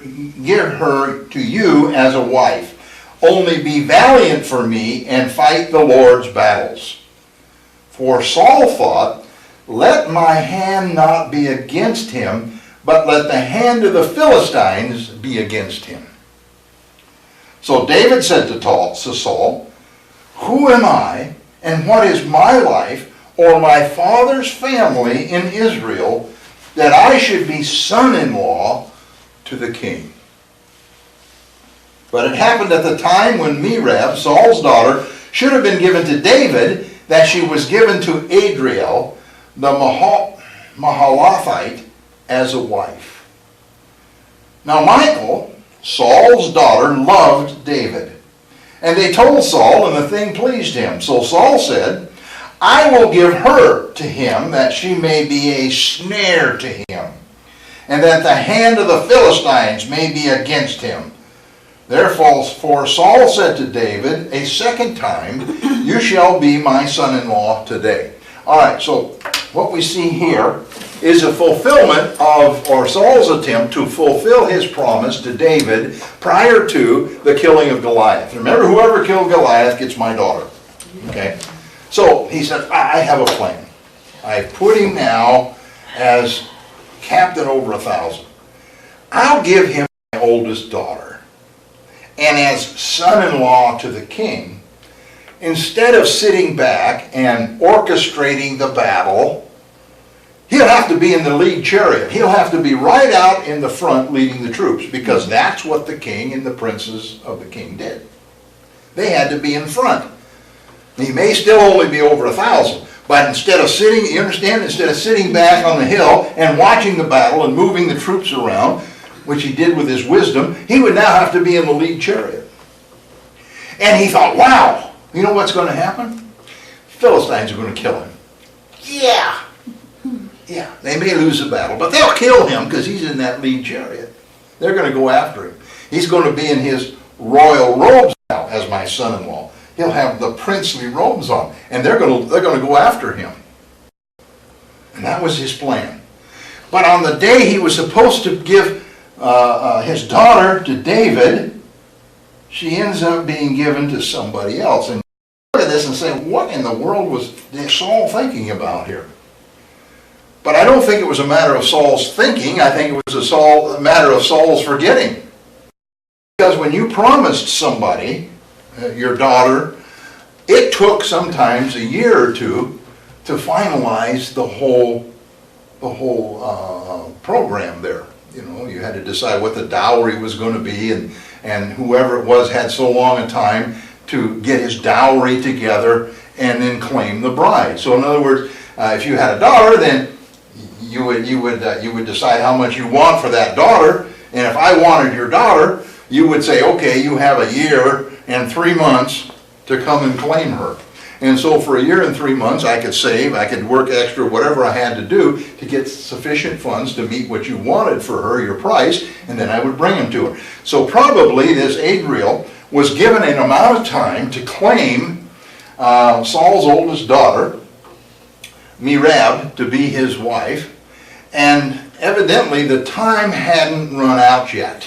to you as a wife. Only be valiant for me and fight the Lord's battles." For Saul thought, "Let my hand not be against him, but let the hand of the Philistines be against him." So David said to Saul, "Who am I, and what is my life, or my father's family in Israel, that I should be son-in-law to the king?" But it happened at the time when Merab, Saul's daughter, should have been given to David, that she was given to Adriel, the Mahalathite, as a wife. Now Michal, Saul's daughter, loved David. And they told Saul, and the thing pleased him. So Saul said, "I will give her to him, that she may be a snare to him, and that the hand of the Philistines may be against him." Therefore Saul said to David a second time, "You shall be my son-in-law today." All right, so what we see here is a fulfillment or Saul's attempt to fulfill his promise to David prior to the killing of Goliath. Remember, whoever killed Goliath gets my daughter. Okay? So he said, I have a plan. I've put him now as captain over 1,000. I'll give him my oldest daughter. And as son-in-law to the king, instead of sitting back and orchestrating the battle, he'll have to be in the lead chariot. He'll have to be right out in the front leading the troops, because that's what the king and the princes of the king did. They had to be in front. He may still only be over 1,000, but instead of sitting, you understand, instead of sitting back on the hill and watching the battle and moving the troops around, which he did with his wisdom, he would now have to be in the lead chariot. And he thought, wow, you know what's going to happen? Philistines are going to kill him. Yeah, they may lose the battle, but they'll kill him because he's in that lead chariot. They're going to go after him. He's going to be in his royal robes now as my son-in-law. He'll have the princely robes on, and they're going to go after him. And that was his plan. But on the day he was supposed to give his daughter to David, she ends up being given to somebody else. And look at this and say, what in the world was Saul thinking about here? But I don't think it was a matter of Saul's thinking. I think it was a matter of Saul's forgetting. Because when you promised somebody, your daughter, it took sometimes a year or two to finalize the whole program there. You know, you had to decide what the dowry was going to be, and whoever it was had so long a time to get his dowry together and then claim the bride. So in other words, if you had a daughter, then you would decide how much you want for that daughter. And if I wanted your daughter, you would say, okay, you have a year and 3 months to come and claim her. And so for a year and 3 months, I could save, I could work extra, whatever I had to do to get sufficient funds to meet what you wanted for her, your price, and then I would bring them to her. So probably this Adriel was given an amount of time to claim Saul's oldest daughter, Merab, to be his wife, and evidently the time hadn't run out yet.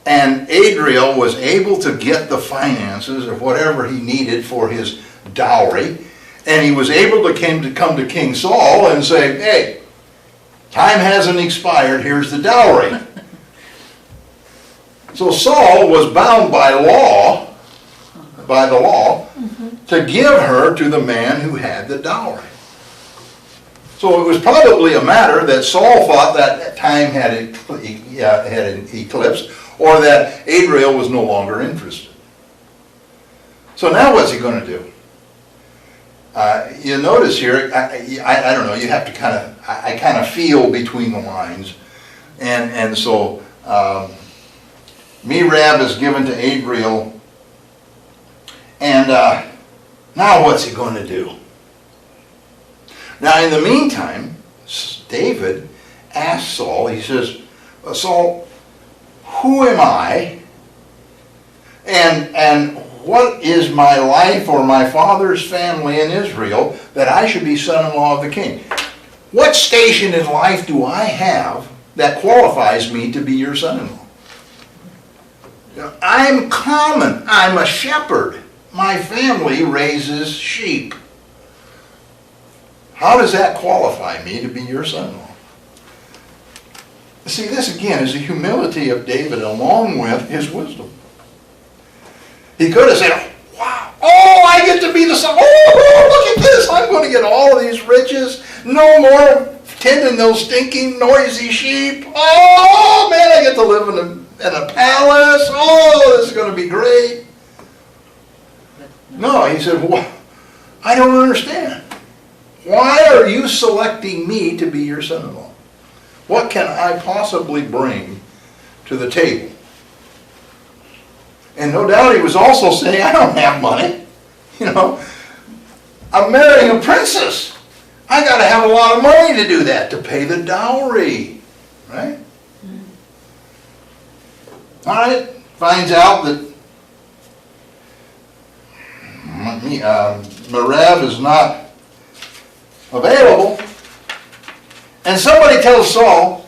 And Adriel was able to get the finances of whatever he needed for his dowry. And he was able to come to King Saul and say, hey, time hasn't expired, here's the dowry. So Saul was bound by the law, to give her to the man who had the dowry. So it was probably a matter that Saul thought that time had eclipsed, or that Adriel was no longer interested. So now what's he going to do? You notice here, I don't know, you have to I kind of feel between the lines. And so Merab is given to Adriel. And now what's he going to do? Now in the meantime, David asks Saul, he says, Saul, who am I? And what is my life or my father's family in Israel that I should be son-in-law of the king? What station in life do I have that qualifies me to be your son-in-law? I'm common. I'm a shepherd. My family raises sheep. How does that qualify me to be your son-in-law? See, this again is the humility of David along with his wisdom. He could have said, wow, oh, I get to be the son. Oh, look at this. I'm going to get all of these riches. No more tending those stinking, noisy sheep. Oh, man, I get to live in a palace. Oh, this is going to be great. No, he said, well, I don't understand. Why are you selecting me to be your son-in-law? What can I possibly bring to the table? And no doubt he was also saying, I don't have money. You know, I'm marrying a princess. I got to have a lot of money to do that, to pay the dowry. Right? All right, finds out that Merab is not available. And somebody tells Saul,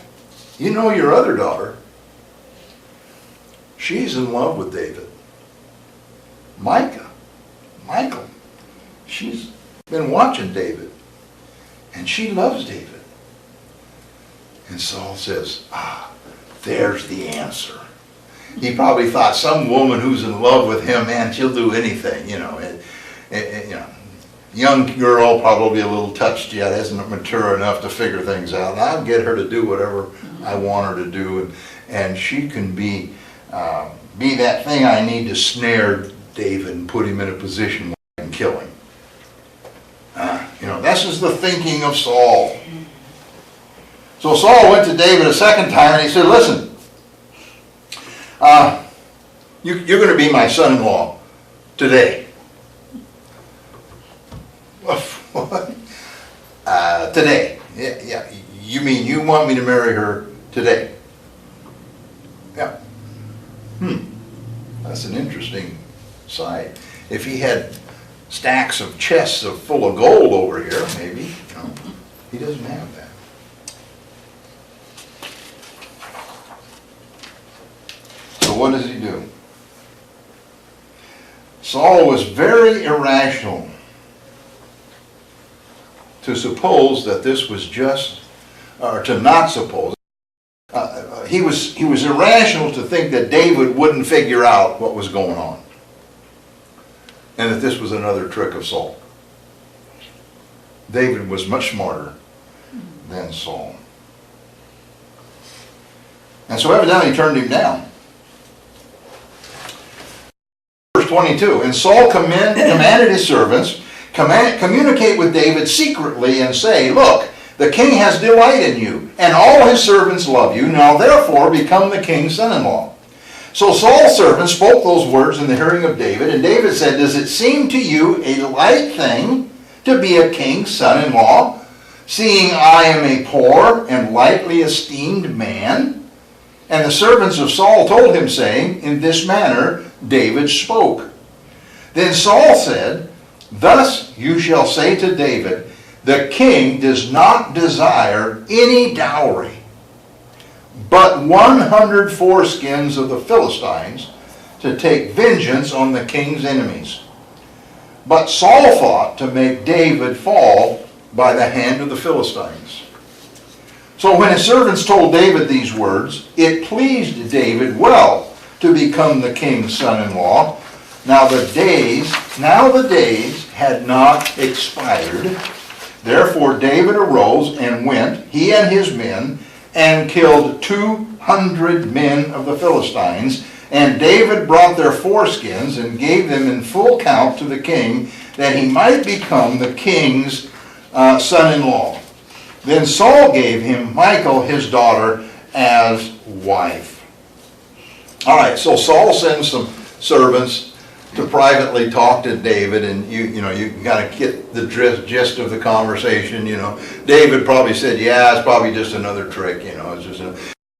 you know your other daughter, she's in love with David. Michal, she's been watching David, and she loves David. And Saul says, there's the answer. He probably thought some woman who's in love with him, man, she'll do anything, you know. You know, young girl, probably a little touched yet, isn't mature enough to figure things out. And I'll get her to do whatever I want her to do, and she can be that thing I need to snare David and put him in a position where I can kill him. You know, this is the thinking of Saul. So Saul went to David a second time and he said, listen, you're going to be my son-in-law today. What? Today. Yeah. You mean you want me to marry her today? Yeah. That's an interesting sight. If he had stacks of chests full of gold over here, maybe. You know, he doesn't have that. So what does he do? Saul was very irrational to suppose that this was just, or to not suppose. He was irrational to think that David wouldn't figure out what was going on, and that this was another trick of Saul. David was much smarter than Saul. And so evidently he turned him down. Verse 22, and Saul commanded his servants, communicate with David secretly and say, look, the king has delight in you, and all his servants love you. Now therefore become the king's son-in-law. So Saul's servants spoke those words in the hearing of David, and David said, does it seem to you a light thing to be a king's son-in-law, seeing I am a poor and lightly esteemed man? And the servants of Saul told him, saying, in this manner David spoke. Then Saul said, thus you shall say to David, the king does not desire any dowry, but 100 foreskins of the Philistines to take vengeance on the king's enemies. But Saul thought to make David fall by the hand of the Philistines. So when his servants told David these words, it pleased David well to become the king's son-in-law. Now the days had not expired. Therefore David arose and went, he and his men, and killed 200 men of the Philistines. And David brought their foreskins and gave them in full count to the king, that he might become the king's son-in-law. Then Saul gave him Michal, his daughter, as wife. All right, so Saul sends some servants to privately talk to David, and you got to get the gist of the conversation. David probably said, "Yeah, it's probably just another trick. It's just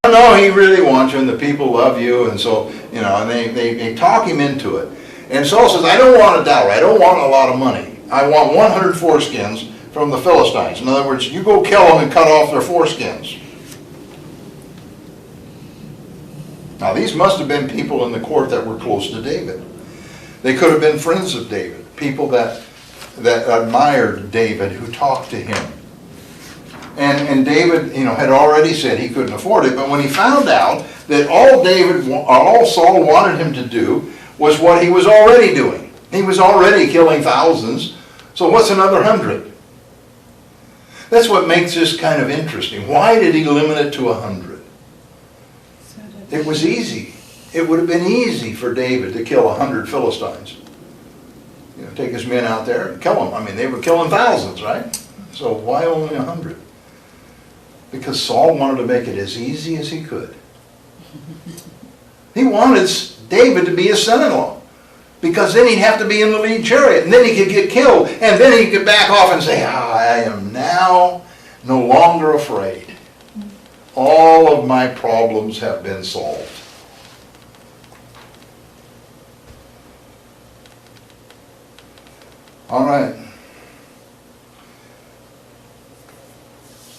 no, he really wants you, and the people love you," and so and they talk him into it. And Saul says, "I don't want a dowry. I don't want a lot of money. I want 100 foreskins from the Philistines. In other words, you go kill them and cut off their foreskins." Now, these must have been people in the court that were close to David. They could have been friends of David, people that admired David, who talked to him. And David, had already said he couldn't afford it, but when he found out that all Saul wanted him to do was what he was already doing. He was already killing thousands, so what's another 100? That's what makes this kind of interesting. Why did he limit it to 100? It was easy. It would have been easy for David to kill 100 Philistines. Take his men out there and kill them. I mean, they were killing thousands, right? So why only 100? Because Saul wanted to make it as easy as he could. He wanted David to be his son-in-law, because then he'd have to be in the lead chariot, and then he could get killed, and then he could back off and say, "I am now no longer afraid. All of my problems have been solved." All right.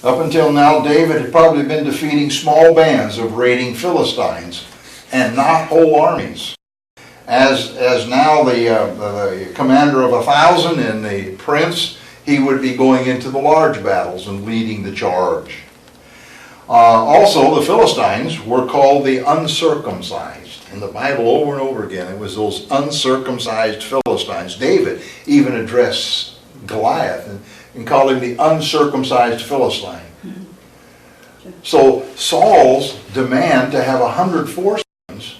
Up until now, David had probably been defeating small bands of raiding Philistines and not whole armies. As now the commander of 1,000 and the prince, he would be going into the large battles and leading the charge. Also, the Philistines were called the uncircumcised. In the Bible, over and over again, it was those uncircumcised Philistines. David even addressed Goliath and called him the uncircumcised Philistine. So Saul's demand to have 100 foreskins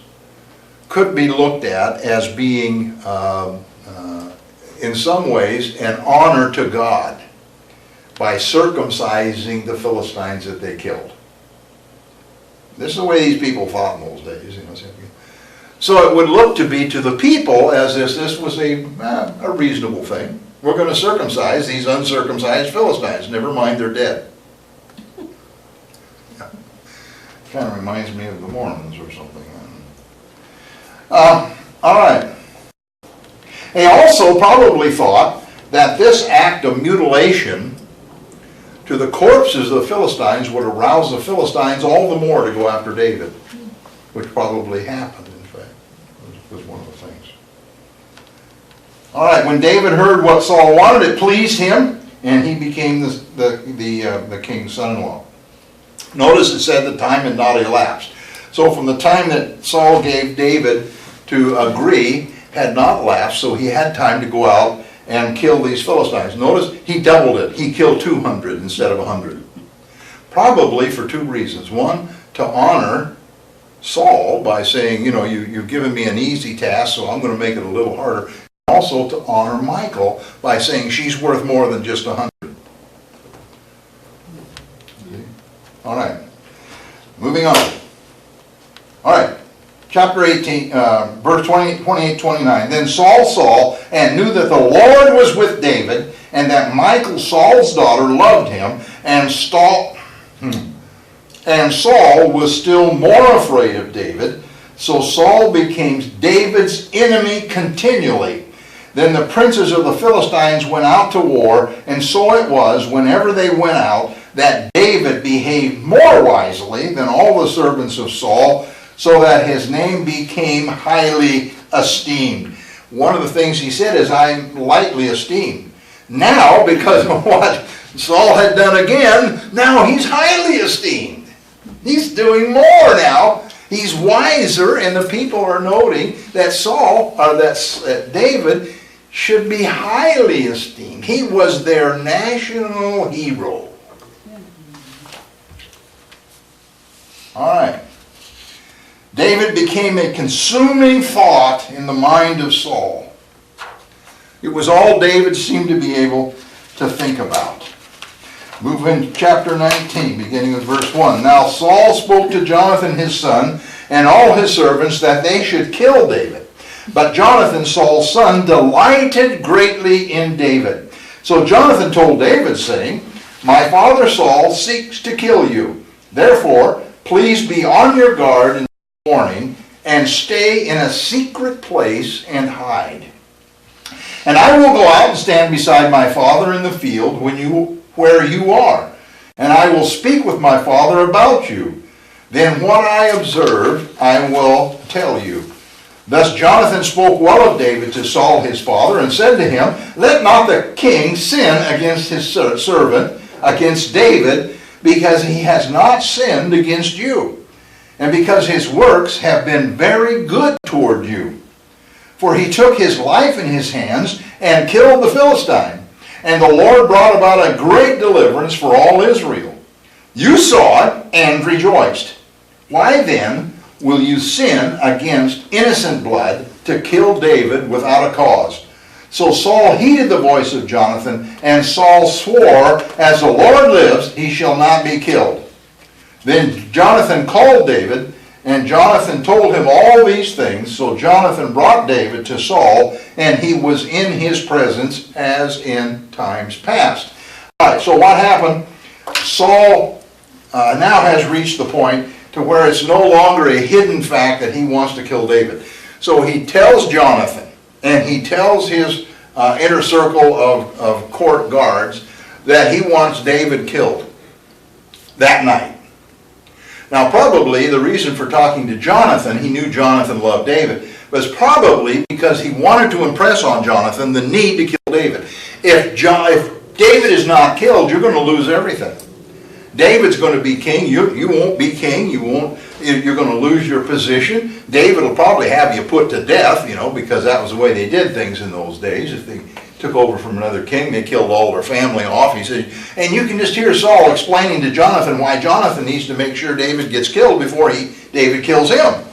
could be looked at as being, in some ways, an honor to God by circumcising the Philistines that they killed. This is the way these people thought in those days. So it would look to be to the people as this was a reasonable thing. We're going to circumcise these uncircumcised Philistines. Never mind, they're dead. Yeah. Kind of reminds me of the Mormons or something. All right. They also probably thought that this act of mutilation to the corpses of the Philistines would arouse the Philistines all the more to go after David, which probably happened, in fact. It was one of the things. All right, when David heard what Saul wanted, it pleased him, and he became the king's son-in-law. Notice it said the time had not elapsed. So from the time that Saul gave David to agree had not elapsed, so he had time to go out and kill these Philistines. Notice he doubled it. He killed 200 instead of 100. Probably for two reasons. One, to honor Saul by saying, you've given me an easy task, so I'm going to make it a little harder. Also to honor Michal by saying she's worth more than just 100. All right. Moving on. All right. Chapter 18, verse 28, 29. Then Saul saw and knew that the Lord was with David, and that Michal, Saul's daughter, loved him, and Saul was still more afraid of David. So Saul became David's enemy continually. Then the princes of the Philistines went out to war, and so it was, whenever they went out, that David behaved more wisely than all the servants of Saul, so that his name became highly esteemed. One of the things he said is, I'm lightly esteemed. Now, because of what Saul had done again, now he's highly esteemed. He's doing more now. He's wiser, and the people are noting that David should be highly esteemed. He was their national hero. All right. David became a consuming thought in the mind of Saul. It was all David seemed to be able to think about. Move in chapter 19, beginning with verse 1. Now Saul spoke to Jonathan his son and all his servants that they should kill David. But Jonathan, Saul's son, delighted greatly in David. So Jonathan told David, saying, My father Saul seeks to kill you. Therefore, please be on your guard in the morning and stay in a secret place and hide. And I will go out and stand beside my father in the field where you are, and I will speak with my father about you. Then what I observe I will tell you. Thus Jonathan spoke well of David to Saul his father, and said to him, Let not the king sin against his servant, against David, because he has not sinned against you, and because his works have been very good toward you. For he took his life in his hands and killed the Philistine, and the Lord brought about a great deliverance for all Israel. You saw it and rejoiced. Why then will you sin against innocent blood to kill David without a cause? So Saul heeded the voice of Jonathan, and Saul swore, As the Lord lives, he shall not be killed. Then Jonathan called David, and Jonathan told him all these things. So Jonathan brought David to Saul, and he was in his presence as in times past. All right, so what happened? Saul now has reached the point to where it's no longer a hidden fact that he wants to kill David. So he tells Jonathan, and he tells his inner circle of court guards that he wants David killed that night. Now probably the reason for talking to Jonathan, he knew Jonathan loved David, was probably because he wanted to impress on Jonathan the need to kill David. If David is not killed, you're going to lose everything. David's going to be king. You won't be king. You're going to lose your position. David will probably have you put to death, because that was the way they did things in those days. If they took over from another king, they killed all their family off. He said, and you can just hear Saul explaining to Jonathan why Jonathan needs to make sure David gets killed before David kills him.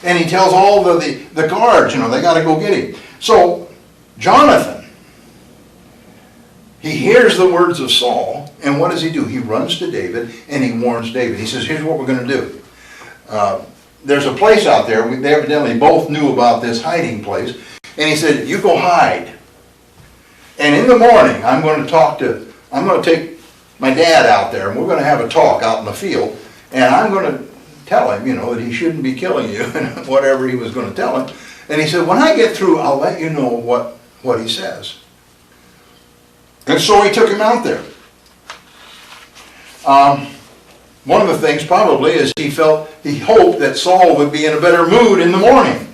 And he tells all the guards, they got to go get him. So Jonathan, he hears the words of Saul, and what does he do? He runs to David, and he warns David. He says, here's what we're going to do. There's a place out there. They evidently both knew about this hiding place. And he said, you go hide. And in the morning, I'm going to take my dad out there, and we're going to have a talk out in the field. And I'm going to tell him, that he shouldn't be killing you, and whatever he was going to tell him. And he said, when I get through, I'll let you know what he says. And so he took him out there. One of the things probably is he hoped that Saul would be in a better mood in the morning.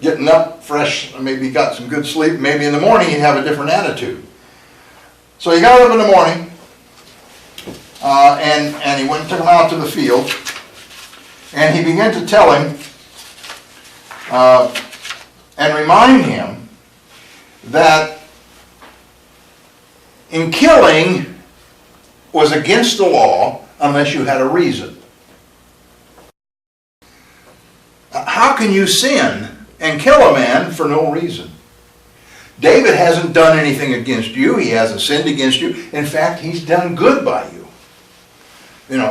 Getting up fresh, maybe he got some good sleep, maybe in the morning he'd have a different attitude. So he got up in the morning, and he went and took him out to the field, and he began to tell him and remind him that in killing was against the law unless you had a reason. How can you sin and kill a man for no reason? David hasn't done anything against you. He hasn't sinned against you. In fact, he's done good by you.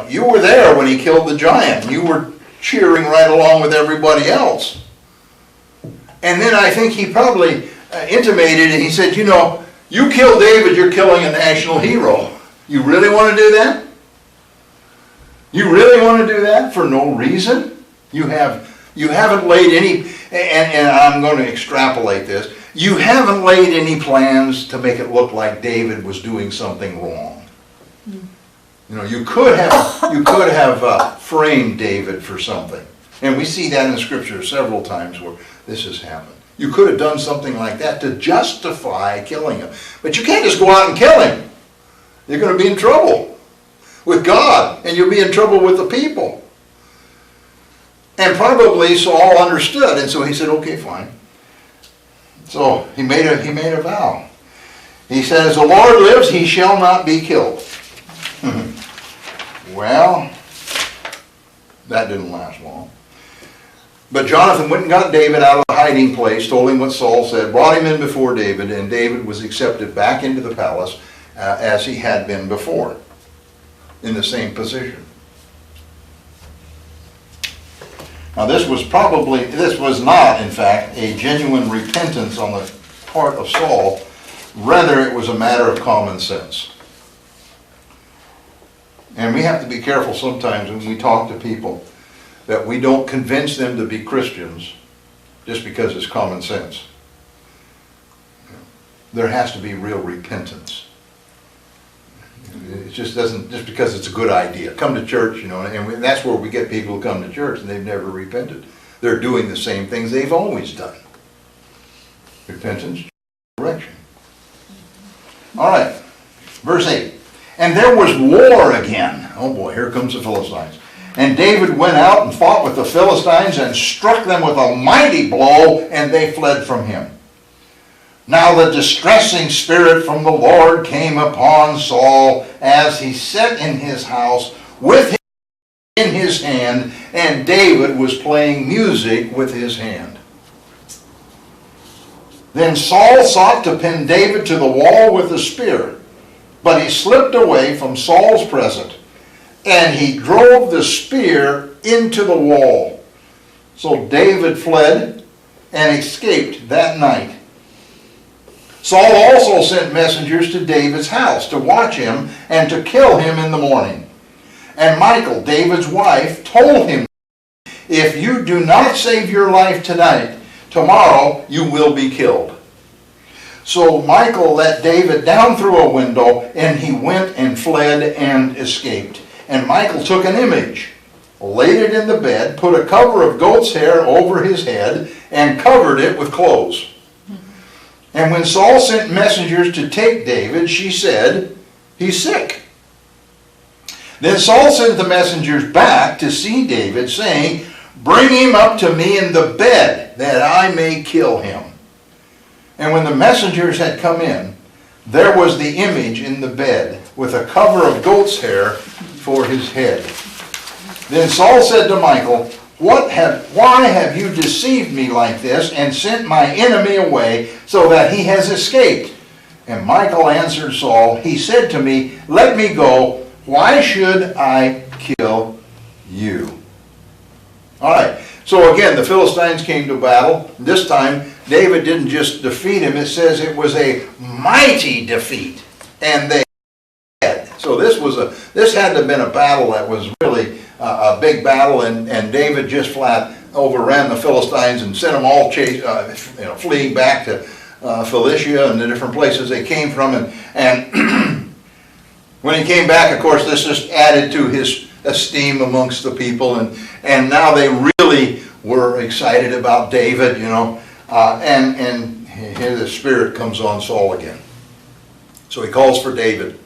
You were there when he killed the giant. You were cheering right along with everybody else. And then I think he probably intimated, and he said, you kill David, you're killing a national hero. You really want to do that? You really want to do that for no reason? You haven't laid any, and I'm going to extrapolate this, you haven't laid any plans to make it look like David was doing something wrong. You know, you could have framed David for something. And we see that in the scripture several times where this has happened. You could have done something like that to justify killing him. But you can't just go out and kill him. You're going to be in trouble with God, and you'll be in trouble with the people. And probably Saul understood, and so he said, okay, fine. So he made a vow. He said, as the Lord lives, he shall not be killed. Well, that didn't last long. But Jonathan went and got David out of the hiding place, told him what Saul said, brought him in before David, and David was accepted back into the palace as he had been before, in the same position. Now this was not, in fact, a genuine repentance on the part of Saul. Rather, it was a matter of common sense. And we have to be careful sometimes when we talk to people that we don't convince them to be Christians just because it's common sense. There has to be real repentance. It just doesn't, just because it's a good idea. Come to church, you know, and that's where we get people who come to church and they've never repented. They're doing the same things they've always done. Repentance, correction. All right, verse 8. And there was war again. Oh boy, here comes the Philistines. And David went out and fought with the Philistines and struck them with a mighty blow, and they fled from him. Now the distressing spirit from the Lord came upon Saul as he sat in his house with him in his hand, and David was playing music with his hand. Then Saul sought to pin David to the wall with a spear, but he slipped away from Saul's presence, and he drove the spear into the wall. So David fled and escaped that night. Saul also sent messengers to David's house to watch him and to kill him in the morning. And Michal, David's wife, told him, if you do not save your life tonight, tomorrow you will be killed. So Michal let David down through a window, and he went and fled and escaped. And Michal took an image, laid it in the bed, put a cover of goat's hair over his head, and covered it with clothes. And when Saul sent messengers to take David, she said, he's sick. Then Saul sent the messengers back to see David, saying, bring him up to me in the bed, that I may kill him. And when the messengers had come in, there was the image in the bed, with a cover of goat's hair for his head. Then Saul said to Michal, why have you deceived me like this, and sent my enemy away, so that he has escaped? And Michal answered Saul, he said to me, let me go. Why should I kill you? All right. So again, the Philistines came to battle. This time, David didn't just defeat him. It says it was a mighty defeat. And they had. So this had to have been a battle that was really a big battle. And David just flat overran the Philistines and sent them all fleeing back to Philistia and the different places they came from. And when he came back, of course, this just added to his esteem amongst the people. And now they really were excited about David, you know. And here the Spirit comes on Saul again. So he calls for David.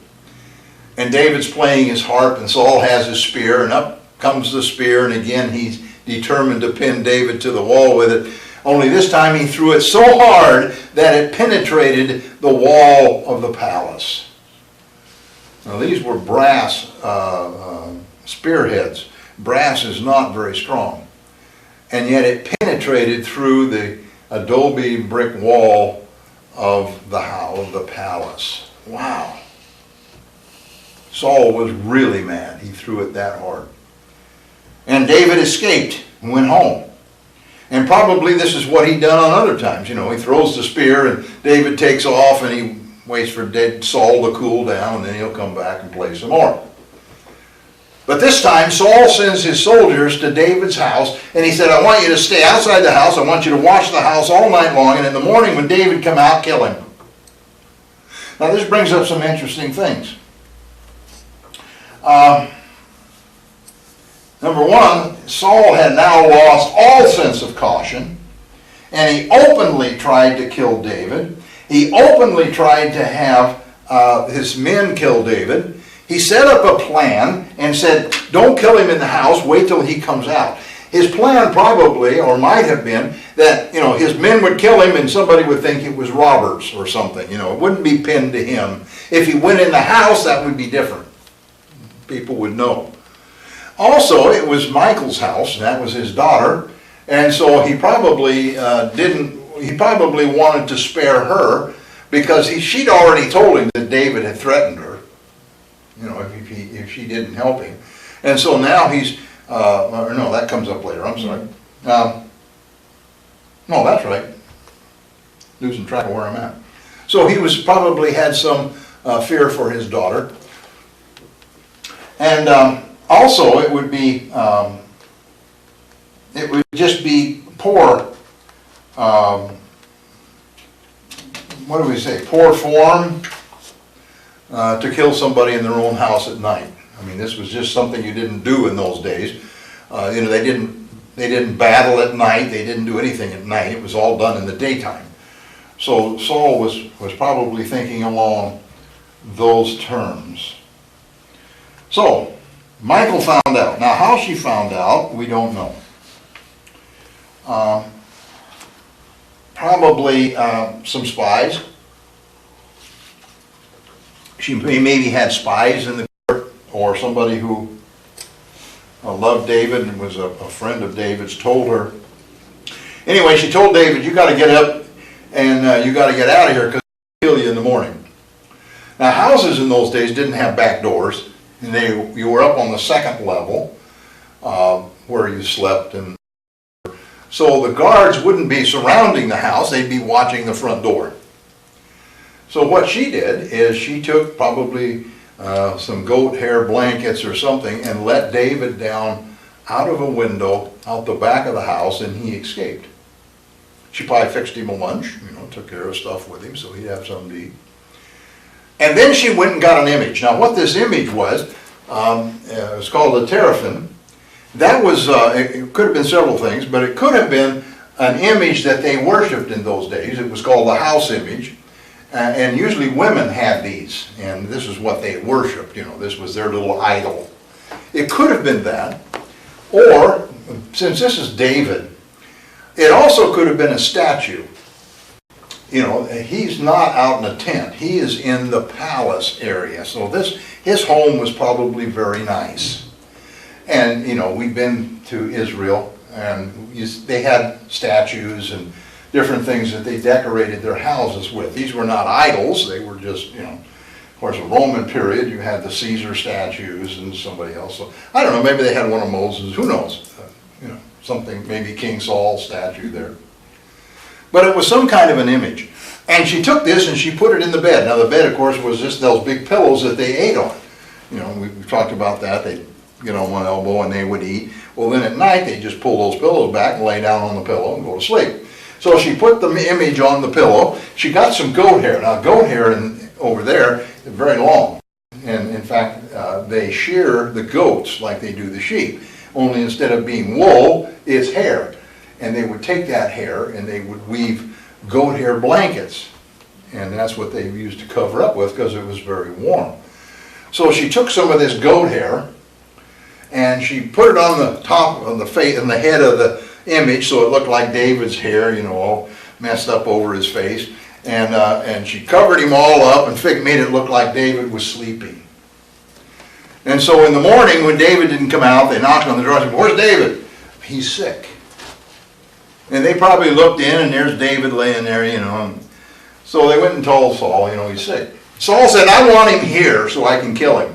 And David's playing his harp, and Saul has his spear, and up comes the spear, and again he's determined to pin David to the wall with it. Only this time he threw it so hard that it penetrated the wall of the palace. Now these were brass spearheads. Brass is not very strong. And yet it penetrated through the adobe brick wall of the palace. Wow. Saul was really mad. He threw it that hard. And David escaped and went home. And probably this is what he'd done on other times. You know, he throws the spear and David takes off and he waits for dead Saul to cool down, and then he'll come back and play some more. But this time Saul sends his soldiers to David's house, and he said, I want you to stay outside the house, I want you to watch the house all night long, and in the morning when David come out, kill him. Now this brings up some interesting things. Number one, Saul had now lost all sense of caution, and he openly tried to kill David. He openly tried to have his men kill David. He set up a plan and said, don't kill him in the house, wait till he comes out. His plan probably, or might have been, that his men would kill him and somebody would think it was robbers or something. It wouldn't be pinned to him. If he went in the house, that would be different. People would know. Also, it was Michal's house, and that was his daughter, and so he probably wanted to spare her, because she'd already told him that David had threatened her, if she didn't help him. And so now he's, no, that comes up later, I'm sorry. No, that's right. Losing track of where I'm at. So he was probably had some fear for his daughter. And also it would just be poor, what do we say, poor form to kill somebody in their own house at night. I mean, this was just something you didn't do in those days. They didn't battle at night, they didn't do anything at night, it was all done in the daytime. So Saul was probably thinking along those terms. So, Michal found out. Now, how she found out, we don't know. Probably some spies. She maybe had spies in the court, or somebody who loved David and was a friend of David's told her. Anyway, she told David, you got to get up and you got to get out of here because they'll kill you in the morning. Now, houses in those days didn't have back doors. And you were up on the second level where you slept, and so the guards wouldn't be surrounding the house, they'd be watching the front door. So what she did is she took probably some goat hair blankets or something and let David down out of a window out the back of the house, and he escaped. She probably fixed him a lunch, took care of stuff with him so he'd have something to eat. And then she went and got an image. Now what this image was, it was called a teraphim. That was, it could have been several things, but it could have been an image that they worshipped in those days. It was called the house image. And usually women had these, and this is what they worshipped, this was their little idol. It could have been that, or, since this is David, it also could have been a statue. He's not out in a tent. He is in the palace area. So his home was probably very nice. And, we've been to Israel, and they had statues and different things that they decorated their houses with. These were not idols. They were just, of course, a Roman period, you had the Caesar statues and somebody else. So, I don't know, maybe they had one of Moses. Who knows? Something, maybe King Saul's statue there. But it was some kind of an image. And she took this and she put it in the bed. Now the bed, of course, was just those big pillows that they ate on. We've talked about that. They'd get on one elbow and they would eat. Well, then at night, they just pull those pillows back and lay down on the pillow and go to sleep. So she put the image on the pillow. She got some goat hair. Now goat hair over there is very long. And in fact, they shear the goats like they do the sheep. Only instead of being wool, it's hair. And they would take that hair and they would weave goat hair blankets. And that's what they used to cover up with because it was very warm. So she took some of this goat hair and she put it on the top of the face and the head of the image so it looked like David's hair, all messed up over his face. And she covered him all up and made it look like David was sleeping. And so in the morning when David didn't come out, they knocked on the door and said, "Where's David?" "He's sick." And they probably looked in and there's David laying there, And so they went and told Saul, he's sick. Saul said, "I want him here so I can kill him.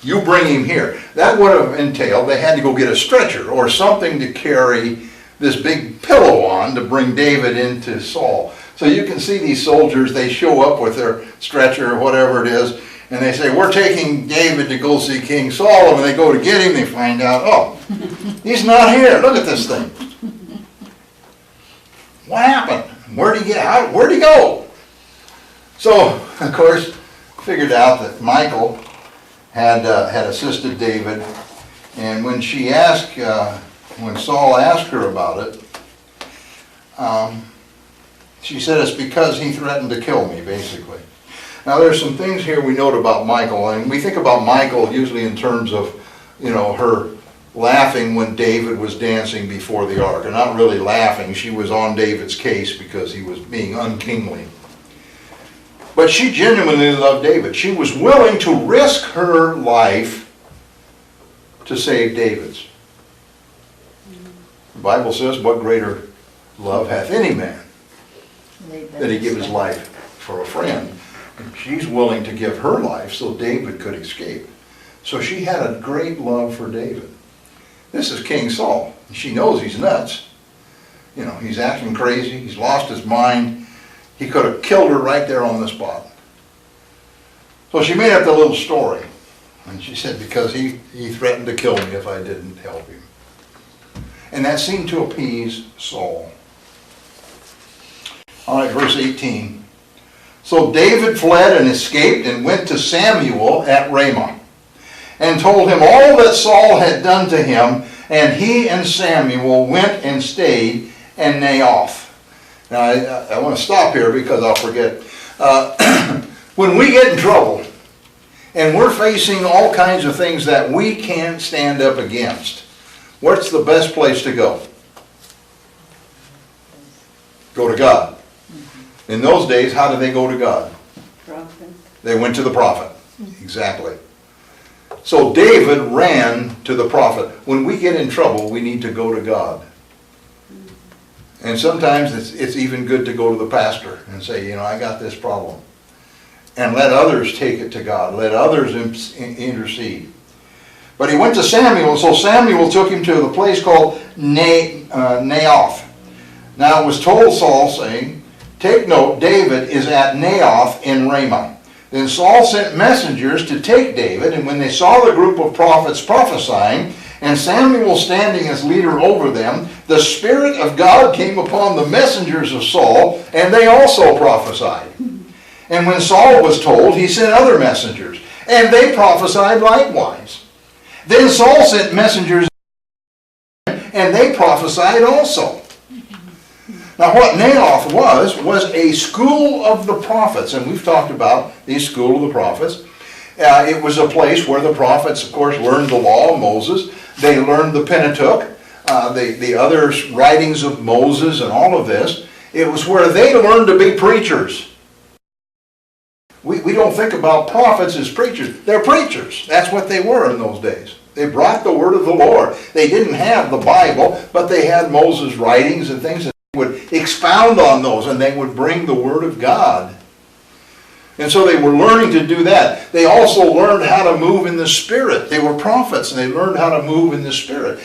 You bring him here." That would have entailed they had to go get a stretcher or something to carry this big pillow on to bring David into Saul. So you can see these soldiers, they show up with their stretcher or whatever it is, And they say, we're taking David to go see King Saul. And when they go to get him, they find out, oh, he's not here. Look at this thing. What happened? Where'd he go? So, of course, figured out that Michal had assisted David. And when she asked, when Saul asked her about it, she said it's because he threatened to kill me, basically. Now there's some things here we note about Michal, and we think about Michal usually in terms of, her laughing when David was dancing before the ark, and not really laughing. She was on David's case because he was being unkingly. But she genuinely loved David. She was willing to risk her life to save David's. The Bible says, what greater love hath any man than he give his life for a friend? And she's willing to give her life so David could escape. So she had a great love for David. This is King Saul. She knows he's nuts. He's acting crazy. He's lost his mind. He could have killed her right there on the spot. So she made up the little story. And she said, because he threatened to kill me if I didn't help him. And that seemed to appease Saul. All right, verse 18. So David fled and escaped and went to Samuel at Ramah, and told him all that Saul had done to him, and he and Samuel went and stayed in Naioth. Now, I want to stop here because I'll forget. When we get in trouble, and we're facing all kinds of things that we can't stand up against, what's the best place to go? Go to God. In those days, how did they go to God? Prophet. They went to the prophet. Exactly. So David ran to the prophet. When we get in trouble, we need to go to God. And sometimes it's even good to go to the pastor and say, I got this problem. And let others take it to God. Let others intercede. But he went to Samuel, so Samuel took him to the place called Naioth. Now it was told Saul, saying, take note, David is at Naioth in Ramah. Then Saul sent messengers to take David, and when they saw the group of prophets prophesying, and Samuel standing as leader over them, the Spirit of God came upon the messengers of Saul, and they also prophesied. And when Saul was told, he sent other messengers, and they prophesied likewise. Then Saul sent messengers, and they prophesied also. Now what Naioth was a school of the prophets, and we've talked about the school of the prophets. It was a place where the prophets, of course, learned the law of Moses. They learned the Pentateuch, the other writings of Moses and all of this. It was where they learned to be preachers. We don't think about prophets as preachers. They're preachers. That's what they were in those days. They brought the word of the Lord. They didn't have the Bible, but they had Moses' writings and things that would expound on those, and they would bring the Word of God. And so they were learning to do that. They also learned how to move in the Spirit. They were prophets, and they learned how to move in the Spirit.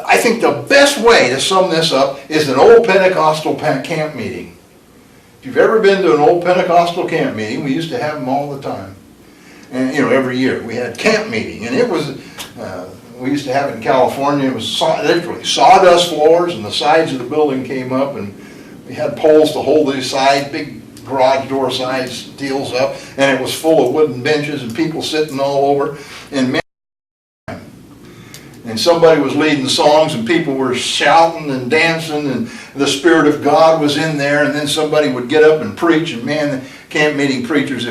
I think the best way to sum this up is an old Pentecostal camp meeting. If you've ever been to an old Pentecostal camp meeting, we used to have them all the time. And every year we had camp meeting, and it was we used to have it in California. It was literally sawdust floors, and the sides of the building came up, and we had poles to hold these sides, big garage door sides deals up, and it was full of wooden benches and people sitting all over. And somebody was leading songs, and people were shouting and dancing, and the Spirit of God was in there. And then somebody would get up and preach, and man, the camp meeting preachers,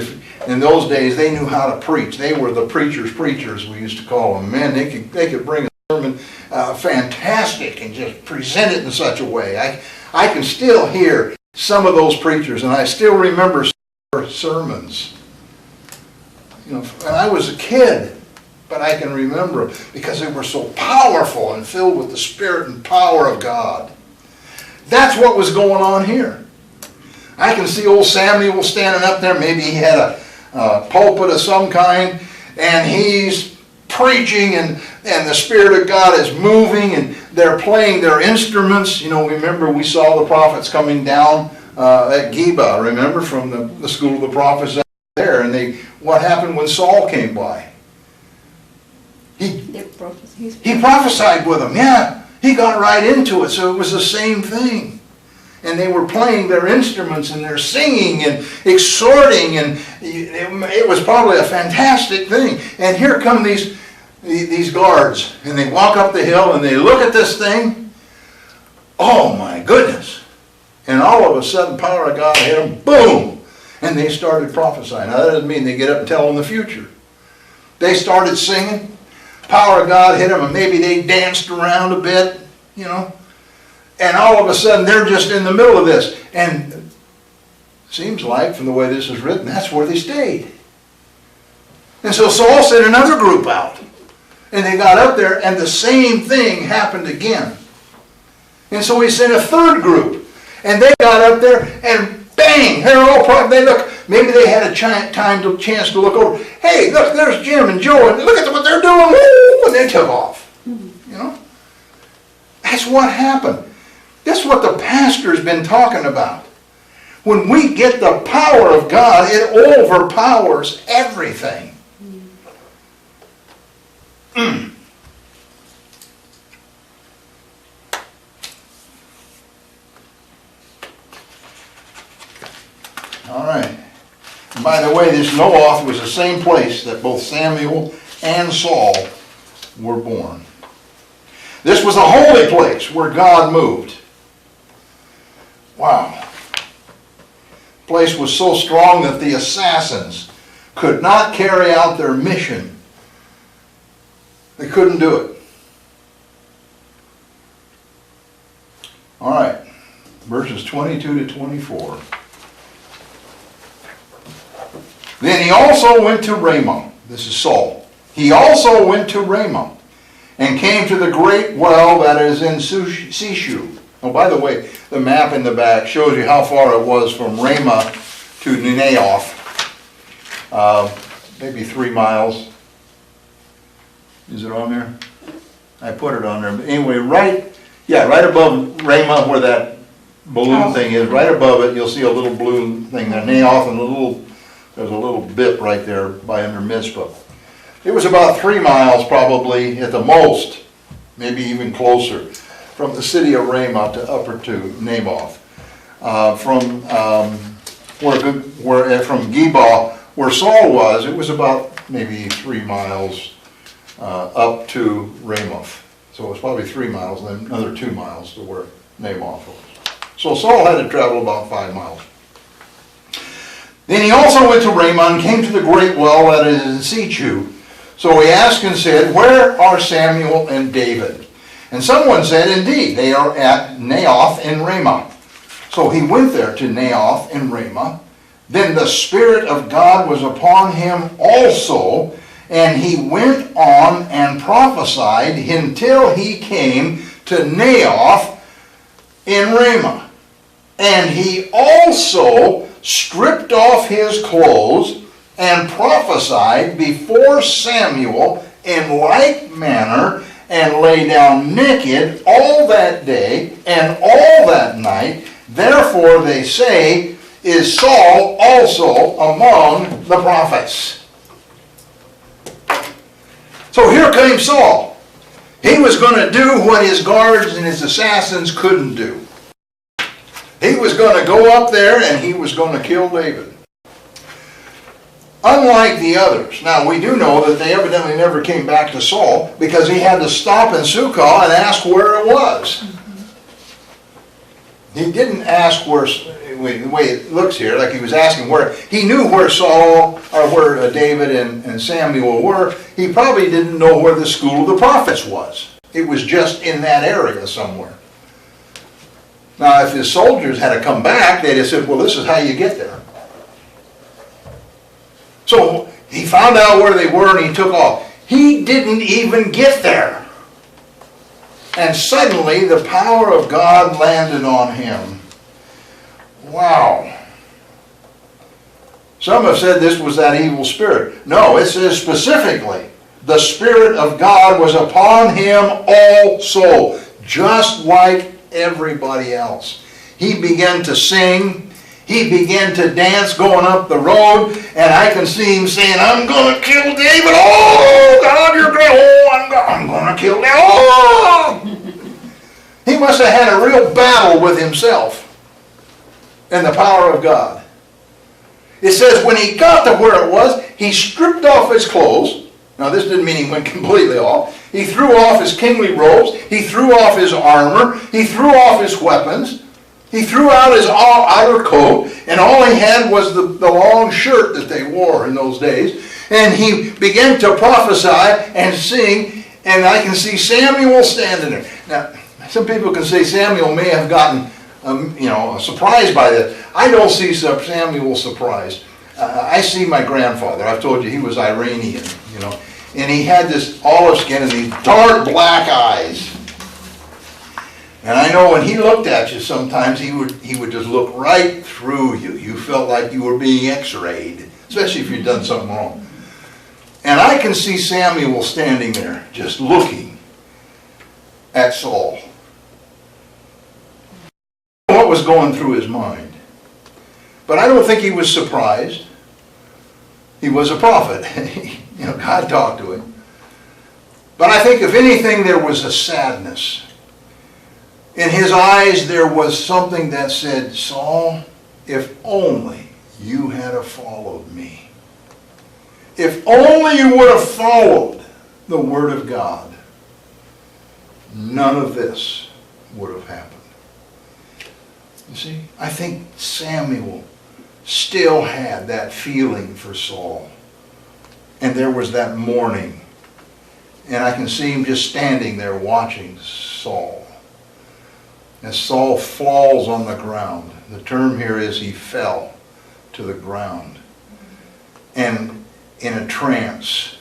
in those days, they knew how to preach. They were the preachers, we used to call them. Man, they could bring a sermon fantastic and just present it in such a way. I can still hear some of those preachers, and I still remember sermons. When I was a kid, but I can remember them because they were so powerful and filled with the Spirit and power of God. That's what was going on here. I can see old Samuel standing up there. Maybe he had a pulpit of some kind, and he's preaching, and the Spirit of God is moving, and they're playing their instruments. Remember we saw the prophets coming down at Geba, remember, from the school of the prophets there, and they what happened when Saul came by. They're prophecies. He prophesied with them, yeah. He got right into it, so it was the same thing. And they were playing their instruments and they're singing and exhorting, and it was probably a fantastic thing. And here come these guards, and they walk up the hill and they look at this thing. Oh my goodness. And all of a sudden, power of God hit them, boom! And they started prophesying. Now that doesn't mean they get up and tell them the future. They started singing, power of God hit them, and maybe they danced around a bit, you know. And all of a sudden, they're just in the middle of this. And it seems like, from the way this is written, that's where they stayed. And so Saul sent another group out. And they got up there, and the same thing happened again. And so he sent a third group. And they got up there, and bang! They're all they look. Maybe they had a chance to look over. Hey, look, there's Jim and Joe, and look at what they're doing. Woo! And they took off. You know? That's what happened. That's what the pastor's been talking about. When we get the power of God, it overpowers everything. All right. And by the way, this Noath was the same place that both Samuel and Saul were born. This was a holy place where God moved. Wow. The place was so strong that the assassins could not carry out their mission. They couldn't do it. All right. Verses 22 to 24. Then he also went to Ramah. This is Saul. He also went to Ramah and came to the great well that is in Sishu. Oh, by the way, the map in the back shows you how far it was from Ramah to Naioth. Maybe 3 miles. Is it on there? I put it on there. But anyway, right above Ramah, where that balloon thing is, right above it, you'll see a little blue thing there. Naioth, and there's a little bit right there by under Mizpah. It was about 3 miles probably at the most, maybe even closer, from the city of Ramah to to Naboth. From Geba, where Saul was, it was about maybe 3 miles up to Ramoth. So it was probably 3 miles, and then another 2 miles to where Naboth was. So Saul had to travel about 5 miles. Then he also went to Ramah and came to the great well that is in Sishu. So he asked and said, "Where are Samuel and David?" And someone said, "Indeed, they are at Naioth in Ramah." So he went there to Naioth in Ramah. Then the Spirit of God was upon him also, and he went on and prophesied until he came to Naioth in Ramah. And he also stripped off his clothes and prophesied before Samuel in like manner, and lay down naked all that day and all that night. Therefore they say, is Saul also among the prophets? So here came Saul. He was going to do what his guards and his assassins couldn't do. He was going to go up there and he was going to kill David. Unlike the others. Now we do know that they evidently never came back to Saul, because he had to stop in Sukkah and ask where it was. He didn't ask where, the way it looks here, like he was asking where. He knew where Saul, or where David and Samuel were. He probably didn't know where the school of the prophets was. It was just in that area somewhere. Now if his soldiers had to come back, they'd have said, well, this is how you get there. So he found out where they were and he took off. He didn't even get there. And suddenly the power of God landed on him. Wow. Some have said this was that evil spirit. No, it says specifically, the Spirit of God was upon him also, just like everybody else. He began to sing. he began to dance going up the road, and I can see him saying, I'm going to kill David. Oh, God, you're great. Oh, I'm going to kill David. Oh! He must have had a real battle with himself and the power of God. It says when he got to where it was, he stripped off his clothes. Now this didn't mean he went completely off. He threw off his kingly robes. He threw off his armor. He threw off his weapons. He threw out his outer coat, and all he had was the long shirt that they wore in those days. And he began to prophesy and sing, and I can see Samuel standing there. Now, some people can say Samuel may have gotten surprised by this. I don't see Samuel surprised. I see my grandfather. I've told you he was Iranian, and he had this olive skin and these dark black eyes. And I know when he looked at you, sometimes he would just look right through you. You felt like you were being x-rayed, especially if you'd done something wrong. And I can see Samuel standing there, just looking at Saul. What was going through his mind? But I don't think he was surprised. He was a prophet. God talked to him. But I think if anything, there was a sadness. In his eyes, there was something that said, Saul, if only you had have followed me. If only you would have followed the Word of God, none of this would have happened. You see, I think Samuel still had that feeling for Saul. And there was that mourning. And I can see him just standing there watching Saul. As Saul falls on the ground, the term here is he fell to the ground. And in a trance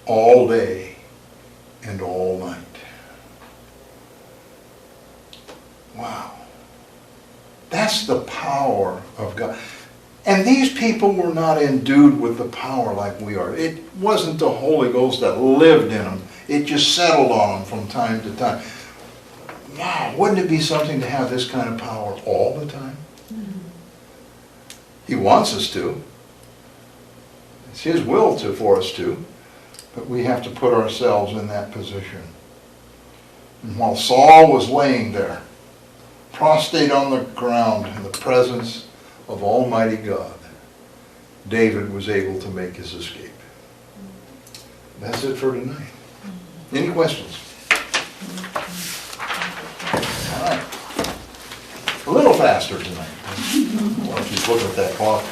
all day and all night. Wow. That's the power of God. And these people were not endued with the power like we are. It wasn't the Holy Ghost that lived in them. It just settled on them from time to time. Wow, wouldn't it be something to have this kind of power all the time? He wants us to. It's His will for us to. But we have to put ourselves in that position. And while Saul was laying there, prostrate on the ground in the presence of Almighty God, David was able to make his escape. That's it for tonight. Any questions? All right. A little faster tonight. I'll keep looking at that clock.